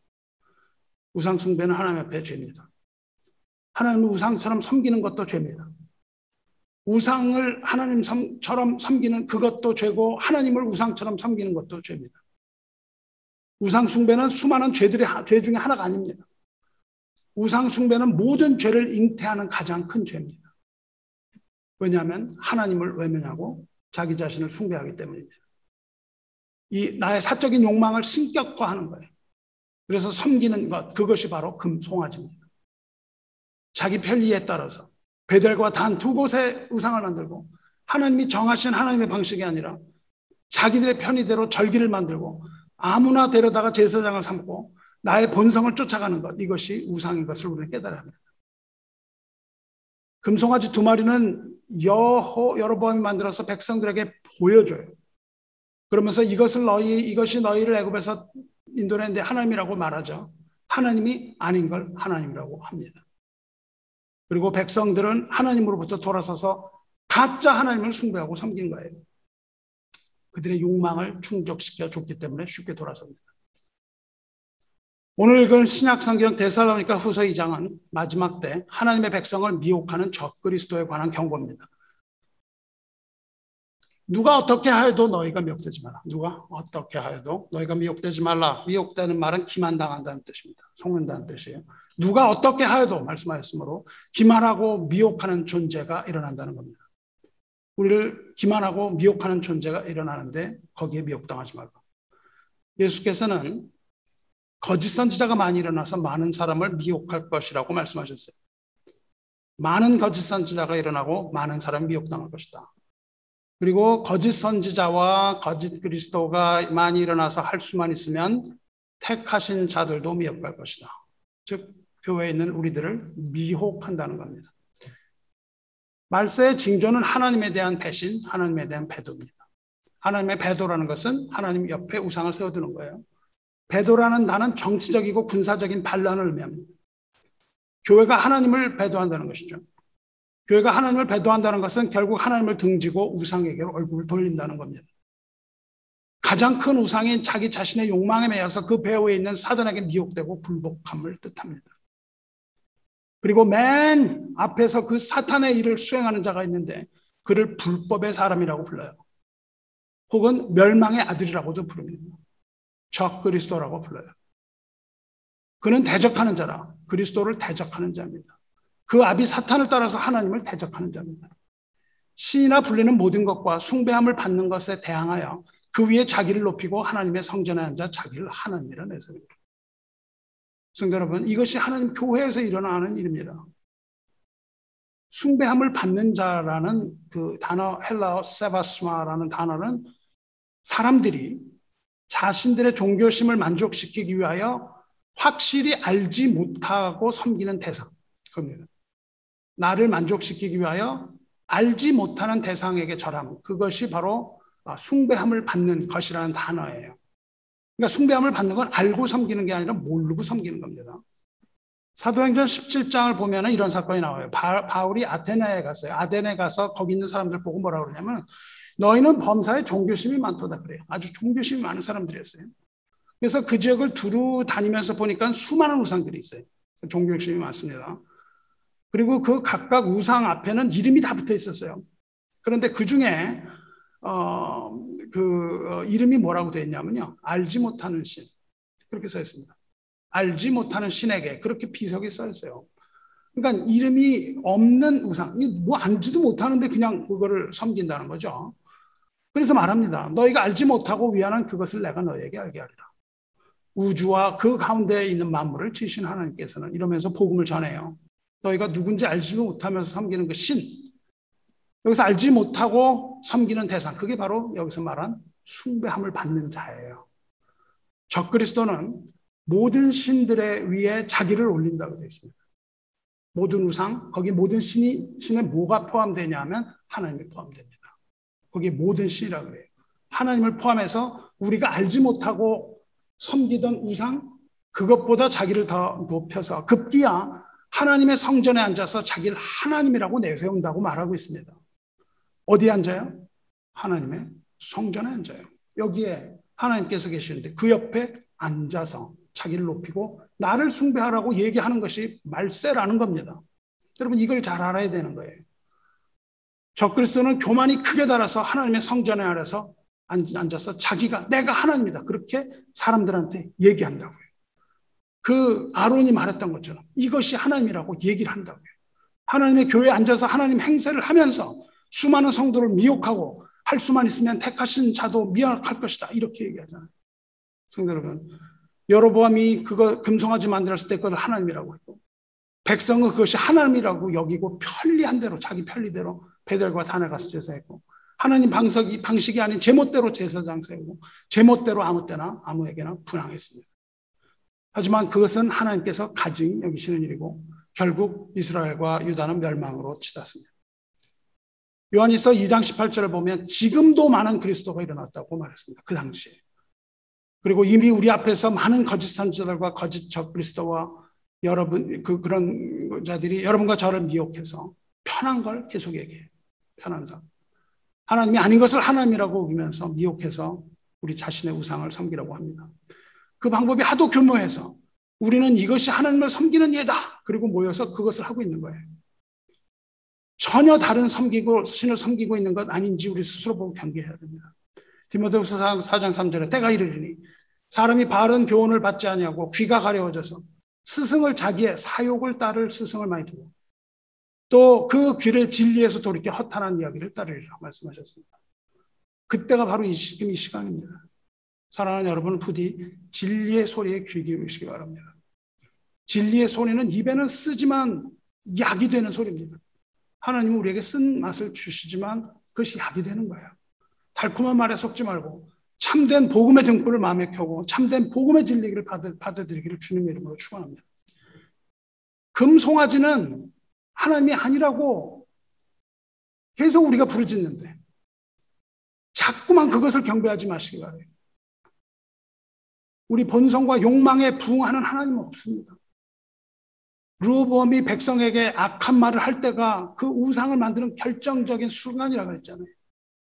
A: 우상 숭배는 하나님 앞에 죄입니다. 하나님을 우상처럼 섬기는 것도 죄입니다. 우상을 하나님처럼 섬기는 그것도 죄고 하나님을 우상처럼 섬기는 것도 죄입니다. 우상 숭배는 수많은 죄 중에 하나가 아닙니다. 우상 숭배는 모든 죄를 잉태하는 가장 큰 죄입니다. 왜냐하면 하나님을 외면하고 자기 자신을 숭배하기 때문입니다. 이 나의 사적인 욕망을 신격화하는 거예요. 그래서 섬기는 것, 그것이 바로 금송아지입니다. 자기 편리에 따라서 베델과 단 두 곳에 우상을 만들고 하나님이 정하신 하나님의 방식이 아니라 자기들의 편의대로 절기를 만들고 아무나 데려다가 제사장을 삼고 나의 본성을 쫓아가는 것, 이것이 우상인 것을 우리는 깨달아야 합니다. 금송아지 두 마리는 여로보암이 만들어서 백성들에게 보여줘요. 그러면서 이것이 너희를 애굽에서 인도했는데 하나님이라고 말하죠. 하나님이 아닌 걸 하나님이라고 합니다. 그리고 백성들은 하나님으로부터 돌아서서 가짜 하나님을 숭배하고 섬긴 거예요. 그들의 욕망을 충족시켜 줬기 때문에 쉽게 돌아섭니다. 오늘 읽은 신약성경 데살로니가 후서 2장은 마지막 때 하나님의 백성을 미혹하는 적그리스도에 관한 경고입니다. 누가 어떻게 하여도 너희가 미혹되지 마라. 누가 어떻게 하여도 너희가 미혹되지 말라. 미혹되는 말은 기만당한다는 뜻입니다. 속는다는 뜻이에요. 누가 어떻게 하여도 말씀하셨으므로 기만하고 미혹하는 존재가 일어난다는 겁니다. 우리를 기만하고 미혹하는 존재가 일어나는데 거기에 미혹당하지 말고. 예수께서는 거짓 선지자가 많이 일어나서 많은 사람을 미혹할 것이라고 말씀하셨어요. 많은 거짓 선지자가 일어나고 많은 사람이 미혹당할 것이다. 그리고 거짓 선지자와 거짓 그리스도가 많이 일어나서 할 수만 있으면 택하신 자들도 미혹할 것이다. 즉 교회에 있는 우리들을 미혹한다는 겁니다. 말세의 징조는 하나님에 대한 배신, 하나님에 대한 배도입니다. 하나님의 배도라는 것은 하나님 옆에 우상을 세워두는 거예요. 배도라는 단어는 정치적이고 군사적인 반란을 의미합니다. 교회가 하나님을 배도한다는 것이죠. 교회가 하나님을 배도한다는 것은 결국 하나님을 등지고 우상에게로 얼굴을 돌린다는 겁니다. 가장 큰 우상인 자기 자신의 욕망에 매여서 그 배후에 있는 사단에게 미혹되고 굴복함을 뜻합니다. 그리고 맨 앞에서 그 사탄의 일을 수행하는 자가 있는데 그를 불법의 사람이라고 불러요. 혹은 멸망의 아들이라고도 부릅니다. 적그리스도라고 불러요. 그는 대적하는 자라. 그리스도를 대적하는 자입니다. 그 아비 사탄을 따라서 하나님을 대적하는 자입니다. 신이나 불리는 모든 것과 숭배함을 받는 것에 대항하여 그 위에 자기를 높이고 하나님의 성전에 앉아 자기를 하나님이라 내세웁니다. 성도 여러분, 이것이 하나님 교회에서 일어나는 일입니다. 숭배함을 받는 자라는 그 단어, 헬라어 세바스마라는 단어는 사람들이 자신들의 종교심을 만족시키기 위하여 확실히 알지 못하고 섬기는 대상, 그겁니다. 나를 만족시키기 위하여 알지 못하는 대상에게 절함, 그것이 바로 숭배함을 받는 것이라는 단어예요. 그러니까 숭배함을 받는 건 알고 섬기는 게 아니라 모르고 섬기는 겁니다. 사도행전 17장을 보면 이런 사건이 나와요. 바울이 아테네에 갔어요. 아테네에 가서 거기 있는 사람들 보고 뭐라고 그러냐면 너희는 범사에 종교심이 많도다 그래요. 아주 종교심이 많은 사람들이었어요. 그래서 그 지역을 두루 다니면서 보니까 수많은 우상들이 있어요. 종교심이 많습니다. 그리고 그 각각 우상 앞에는 이름이 다 붙어 있었어요. 그런데 그 중에 이름이 뭐라고 되어 있냐면요. 알지 못하는 신. 그렇게 써 있습니다. 알지 못하는 신에게 그렇게 비석이 써 있어요. 그러니까 이름이 없는 우상, 뭐 알지도 못하는데 그냥 그거를 섬긴다는 거죠. 그래서 말합니다. 너희가 알지 못하고 위안한 그것을 내가 너희에게 알게 하리라. 우주와 그 가운데에 있는 만물을 지으신 하나님께서는 이러면서 복음을 전해요. 너희가 누군지 알지 못하면서 섬기는 그 신, 여기서 알지 못하고 섬기는 대상, 그게 바로 여기서 말한 숭배함을 받는 자예요. 적그리스도는 모든 신들의 위에 자기를 올린다고 되어 있습니다. 모든 우상, 거기 모든 신에 뭐가 포함되냐 하면 하나님이 포함됩니다. 거기에 모든 신이라고 그래요. 하나님을 포함해서 우리가 알지 못하고 섬기던 우상, 그것보다 자기를 더 높여서 급기야 하나님의 성전에 앉아서 자기를 하나님이라고 내세운다고 말하고 있습니다. 어디에 앉아요? 하나님의 성전에 앉아요. 여기에 하나님께서 계시는데 그 옆에 앉아서 자기를 높이고 나를 숭배하라고 얘기하는 것이 말세라는 겁니다. 여러분 이걸 잘 알아야 되는 거예요. 적그리스도는 교만이 크게 달아서 하나님의 성전에 아래서 앉아서 자기가 내가 하나님이다 그렇게 사람들한테 얘기한다고요. 그 아론이 말했던 것처럼 이것이 하나님이라고 얘기를 한다고요. 하나님의 교회에 앉아서 하나님 행세를 하면서 수많은 성도를 미혹하고 할 수만 있으면 택하신 자도 미혹할 것이다 이렇게 얘기하잖아요. 성도 여러분, 여로보암이 그거 금송아지 만들었을 때 그걸 하나님이라고 했고 백성은 그것이 하나님이라고 여기고 편리한 대로 자기 편리대로 베델과 단에 가서 제사했고 하나님 방식이 아닌 제멋대로 제사장 세우고 제멋대로 아무 때나 아무에게나 분향했습니다. 하지만 그것은 하나님께서 가증히 여기시는 일이고 결국 이스라엘과 유다는 멸망으로 치닫습니다. 요한일서 2장 18절을 보면 지금도 많은 그리스도가 일어났다고 말했습니다. 그 당시에. 그리고 이미 우리 앞에서 많은 거짓 선지자들과 거짓 적그리스도와 그런 자들이 여러분과 저를 미혹해서 편한 걸 계속 얘기해요. 편한 삶. 하나님이 아닌 것을 하나님이라고 우기면서 미혹해서 우리 자신의 우상을 섬기라고 합니다. 그 방법이 하도 교묘해서 우리는 이것이 하나님을 섬기는 예다. 그리고 모여서 그것을 하고 있는 거예요. 전혀 다른 신을 섬기고 있는 것 아닌지 우리 스스로 보고 경계해야 됩니다. 디모데후서 4장 3절에 때가 이르리니 사람이 바른 교훈을 받지 아니하고 귀가 가려워져서 스승을 자기의 사욕을 따를 스승을 많이 두고 또 그 귀를 진리에서 돌이켜 허탄한 이야기를 따르리라 말씀하셨습니다. 그때가 바로 이 시간입니다. 사랑하는 여러분, 부디 진리의 소리에 귀 기울이시기 바랍니다. 진리의 소리는 입에는 쓰지만 약이 되는 소리입니다. 하나님은 우리에게 쓴 맛을 주시지만 그것이 약이 되는 거예요. 달콤한 말에 속지 말고 참된 복음의 등불을 마음에 켜고 참된 복음의 진리를 받아들이기를 주님의 이름으로 축원합니다. 금송아지는 하나님이 아니라고 계속 우리가 부르짖는데 자꾸만 그것을 경배하지 마시기 바랍니다. 우리 본성과 욕망에 부응하는 하나님은 없습니다. 르호보암이 백성에게 악한 말을 할 때가 그 우상을 만드는 결정적인 순간이라고 했잖아요.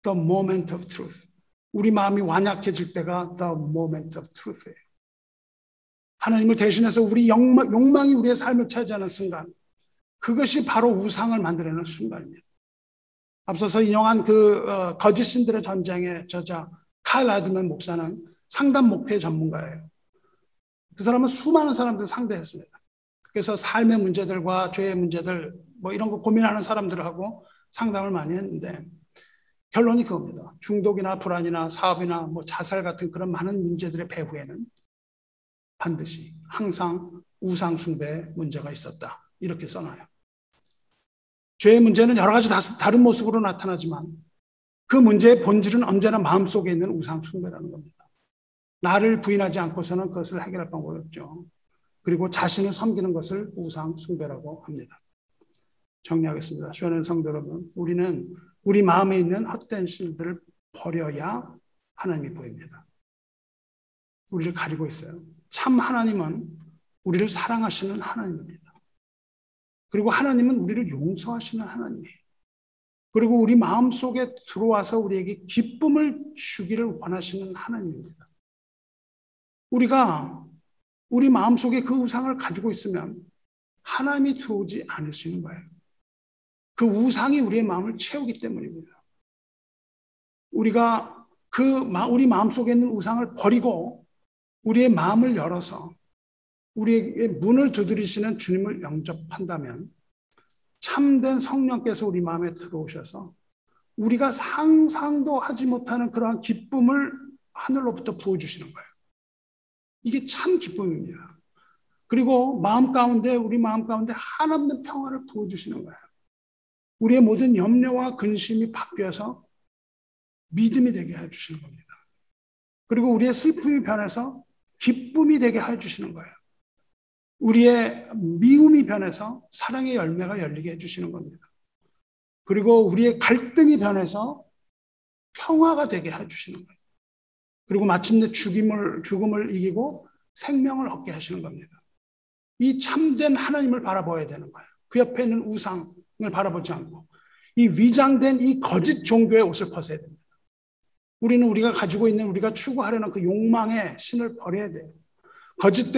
A: The moment of truth. 우리 마음이 완약해질 때가 the moment of truth예요. 하나님을 대신해서 우리 욕망이 우리의 삶을 차지하는 순간, 그것이 바로 우상을 만들어내는 순간입니다. 앞서서 인용한 거짓 신들의 전쟁의 저자 칼 아드먼 목사는 상담 목회 전문가예요. 그 사람은 수많은 사람들을 상대했습니다. 그래서 삶의 문제들과 죄의 문제들 뭐 이런 거 고민하는 사람들하고 상담을 많이 했는데 결론이 그겁니다. 중독이나 불안이나 사업이나 뭐 자살 같은 그런 많은 문제들의 배후에는 반드시 항상 우상 숭배의 문제가 있었다. 이렇게 써놔요. 죄의 문제는 여러 가지 다른 모습으로 나타나지만 그 문제의 본질은 언제나 마음속에 있는 우상 숭배라는 겁니다. 나를 부인하지 않고서는 그것을 해결할 방법이 없죠. 그리고 자신을 섬기는 것을 우상 숭배라고 합니다. 정리하겠습니다. 시원한 성도 여러분, 우리는 우리 마음에 있는 헛된 신들을 버려야 하나님이 보입니다. 우리를 가리고 있어요. 참 하나님은 우리를 사랑하시는 하나님입니다. 그리고 하나님은 우리를 용서하시는 하나님이에요. 그리고 우리 마음속에 들어와서 우리에게 기쁨을 주기를 원하시는 하나님입니다. 우리가 우리 마음속에 그 우상을 가지고 있으면 하나님이 들어오지 않으시는 거예요. 그 우상이 우리의 마음을 채우기 때문입니다. 우리가 우리 마음속에 있는 우상을 버리고 우리의 마음을 열어서 우리에게 문을 두드리시는 주님을 영접한다면 참된 성령께서 우리 마음에 들어오셔서 우리가 상상도 하지 못하는 그러한 기쁨을 하늘로부터 부어주시는 거예요. 이게 참 기쁨입니다. 그리고 우리 마음 가운데 한없는 평화를 부어주시는 거예요. 우리의 모든 염려와 근심이 바뀌어서 믿음이 되게 해주시는 겁니다. 그리고 우리의 슬픔이 변해서 기쁨이 되게 해주시는 거예요. 우리의 미움이 변해서 사랑의 열매가 열리게 해주시는 겁니다. 그리고 우리의 갈등이 변해서 평화가 되게 해주시는 거예요. 그리고 마침내 죽음을 이기고 생명을 얻게 하시는 겁니다. 이 참된 하나님을 바라봐야 되는 거예요. 그 옆에 있는 우상을 바라보지 않고 이 위장된 이 거짓 종교의 옷을 벗어야 됩니다. 우리는 우리가 가지고 있는 우리가 추구하려는 그 욕망의 신을 버려야 돼요. 거짓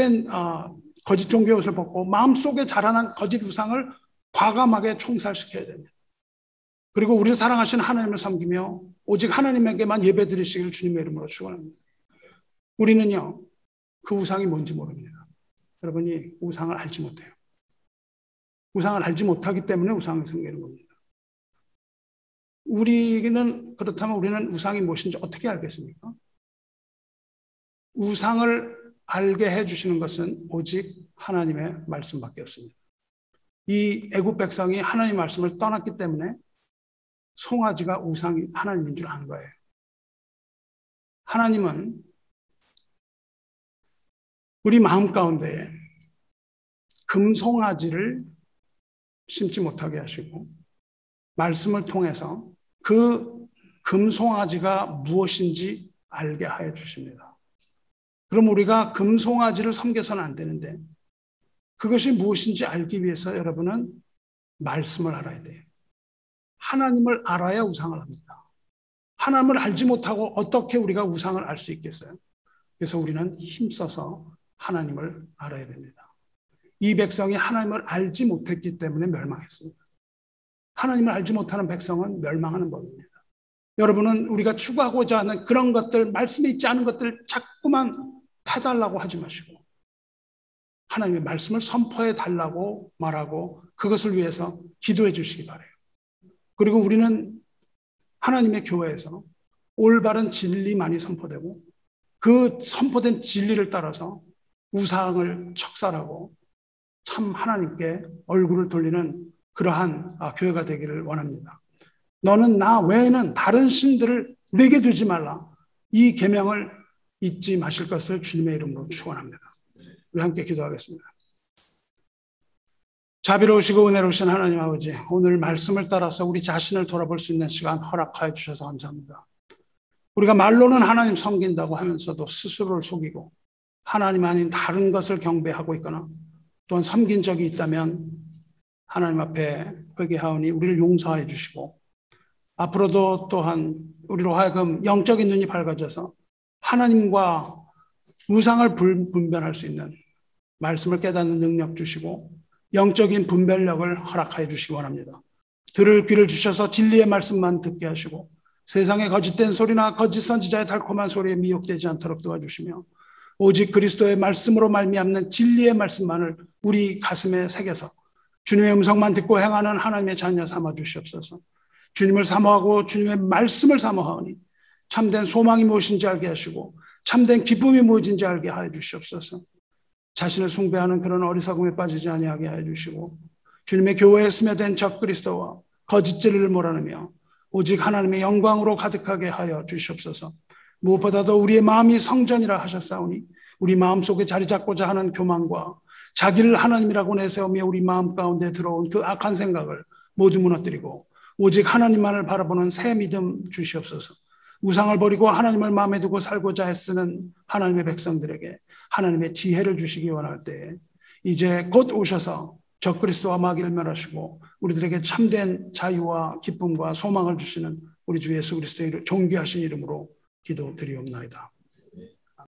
A: 종교의 옷을 벗고 마음속에 자라난 거짓 우상을 과감하게 총살시켜야 됩니다. 그리고 우리를 사랑하시는 하나님을 섬기며 오직 하나님에게만 예배드리시길 주님의 이름으로 축원합니다. 우리는요, 그 우상이 뭔지 모릅니다. 여러분이 우상을 알지 못해요. 우상을 알지 못하기 때문에 우상이 생기는 겁니다. 그렇다면 우리는 우상이 무엇인지 어떻게 알겠습니까? 우상을 알게 해주시는 것은 오직 하나님의 말씀밖에 없습니다. 이 애굽 백성이 하나님의 말씀을 떠났기 때문에 송아지가 우상이 하나님인 줄 안 거예요. 하나님은 우리 마음 가운데 금송아지를 심지 못하게 하시고 말씀을 통해서 그 금송아지가 무엇인지 알게 하여 주십니다. 그럼 우리가 금송아지를 섬겨서는 안 되는데 그것이 무엇인지 알기 위해서 여러분은 말씀을 알아야 돼요. 하나님을 알아야 우상을 합니다. 하나님을 알지 못하고 어떻게 우리가 우상을 알 수 있겠어요? 그래서 우리는 힘써서 하나님을 알아야 됩니다. 이 백성이 하나님을 알지 못했기 때문에 멸망했습니다. 하나님을 알지 못하는 백성은 멸망하는 법입니다. 여러분은 우리가 추구하고자 하는 그런 것들, 말씀에 있지 않은 것들 자꾸만 해달라고 하지 마시고 하나님의 말씀을 선포해 달라고 말하고 그것을 위해서 기도해 주시기 바라요. 그리고 우리는 하나님의 교회에서 올바른 진리만이 선포되고 그 선포된 진리를 따라서 우상을 척살하고 참 하나님께 얼굴을 돌리는 그러한 교회가 되기를 원합니다. 너는 나 외에는 다른 신들을 내게 두지 말라. 이 계명을 잊지 마실 것을 주님의 이름으로 축원합니다. 우리 함께 기도하겠습니다. 자비로우시고 은혜로우신 하나님 아버지, 오늘 말씀을 따라서 우리 자신을 돌아볼 수 있는 시간 허락하여 주셔서 감사합니다. 우리가 말로는 하나님 섬긴다고 하면서도 스스로를 속이고 하나님 아닌 다른 것을 경배하고 있거나 또한 섬긴 적이 있다면 하나님 앞에 회개하오니 우리를 용서해 주시고 앞으로도 또한 우리로 하여금 영적인 눈이 밝아져서 하나님과 우상을 분별할 수 있는 말씀을 깨닫는 능력 주시고 영적인 분별력을 허락하여 주시기 원합니다. 들을 귀를 주셔서 진리의 말씀만 듣게 하시고 세상의 거짓된 소리나 거짓 선지자의 달콤한 소리에 미혹되지 않도록 도와주시며 오직 그리스도의 말씀으로 말미암는 진리의 말씀만을 우리 가슴에 새겨서 주님의 음성만 듣고 행하는 하나님의 자녀 삼아 주시옵소서. 주님을 사모하고 주님의 말씀을 사모하오니 참된 소망이 무엇인지 알게 하시고 참된 기쁨이 무엇인지 알게 하여 주시옵소서. 자신을 숭배하는 그런 어리석음에 빠지지 아니하게 하여 주시고 주님의 교회에 스며든 적 그리스도와 거짓 진리를 몰아내며 오직 하나님의 영광으로 가득하게 하여 주시옵소서. 무엇보다도 우리의 마음이 성전이라 하셨사오니 우리 마음속에 자리 잡고자 하는 교만과 자기를 하나님이라고 내세우며 우리 마음 가운데 들어온 그 악한 생각을 모두 무너뜨리고 오직 하나님만을 바라보는 새 믿음 주시옵소서. 우상을 버리고 하나님을 마음에 두고 살고자 애쓰는 하나님의 백성들에게 하나님의 지혜를 주시기 원할 때에 이제 곧 오셔서 적그리스도와 마귀를 멸하시고 우리들에게 참된 자유와 기쁨과 소망을 주시는 우리 주 예수 그리스도의 존귀하신 이름으로 기도드리옵나이다.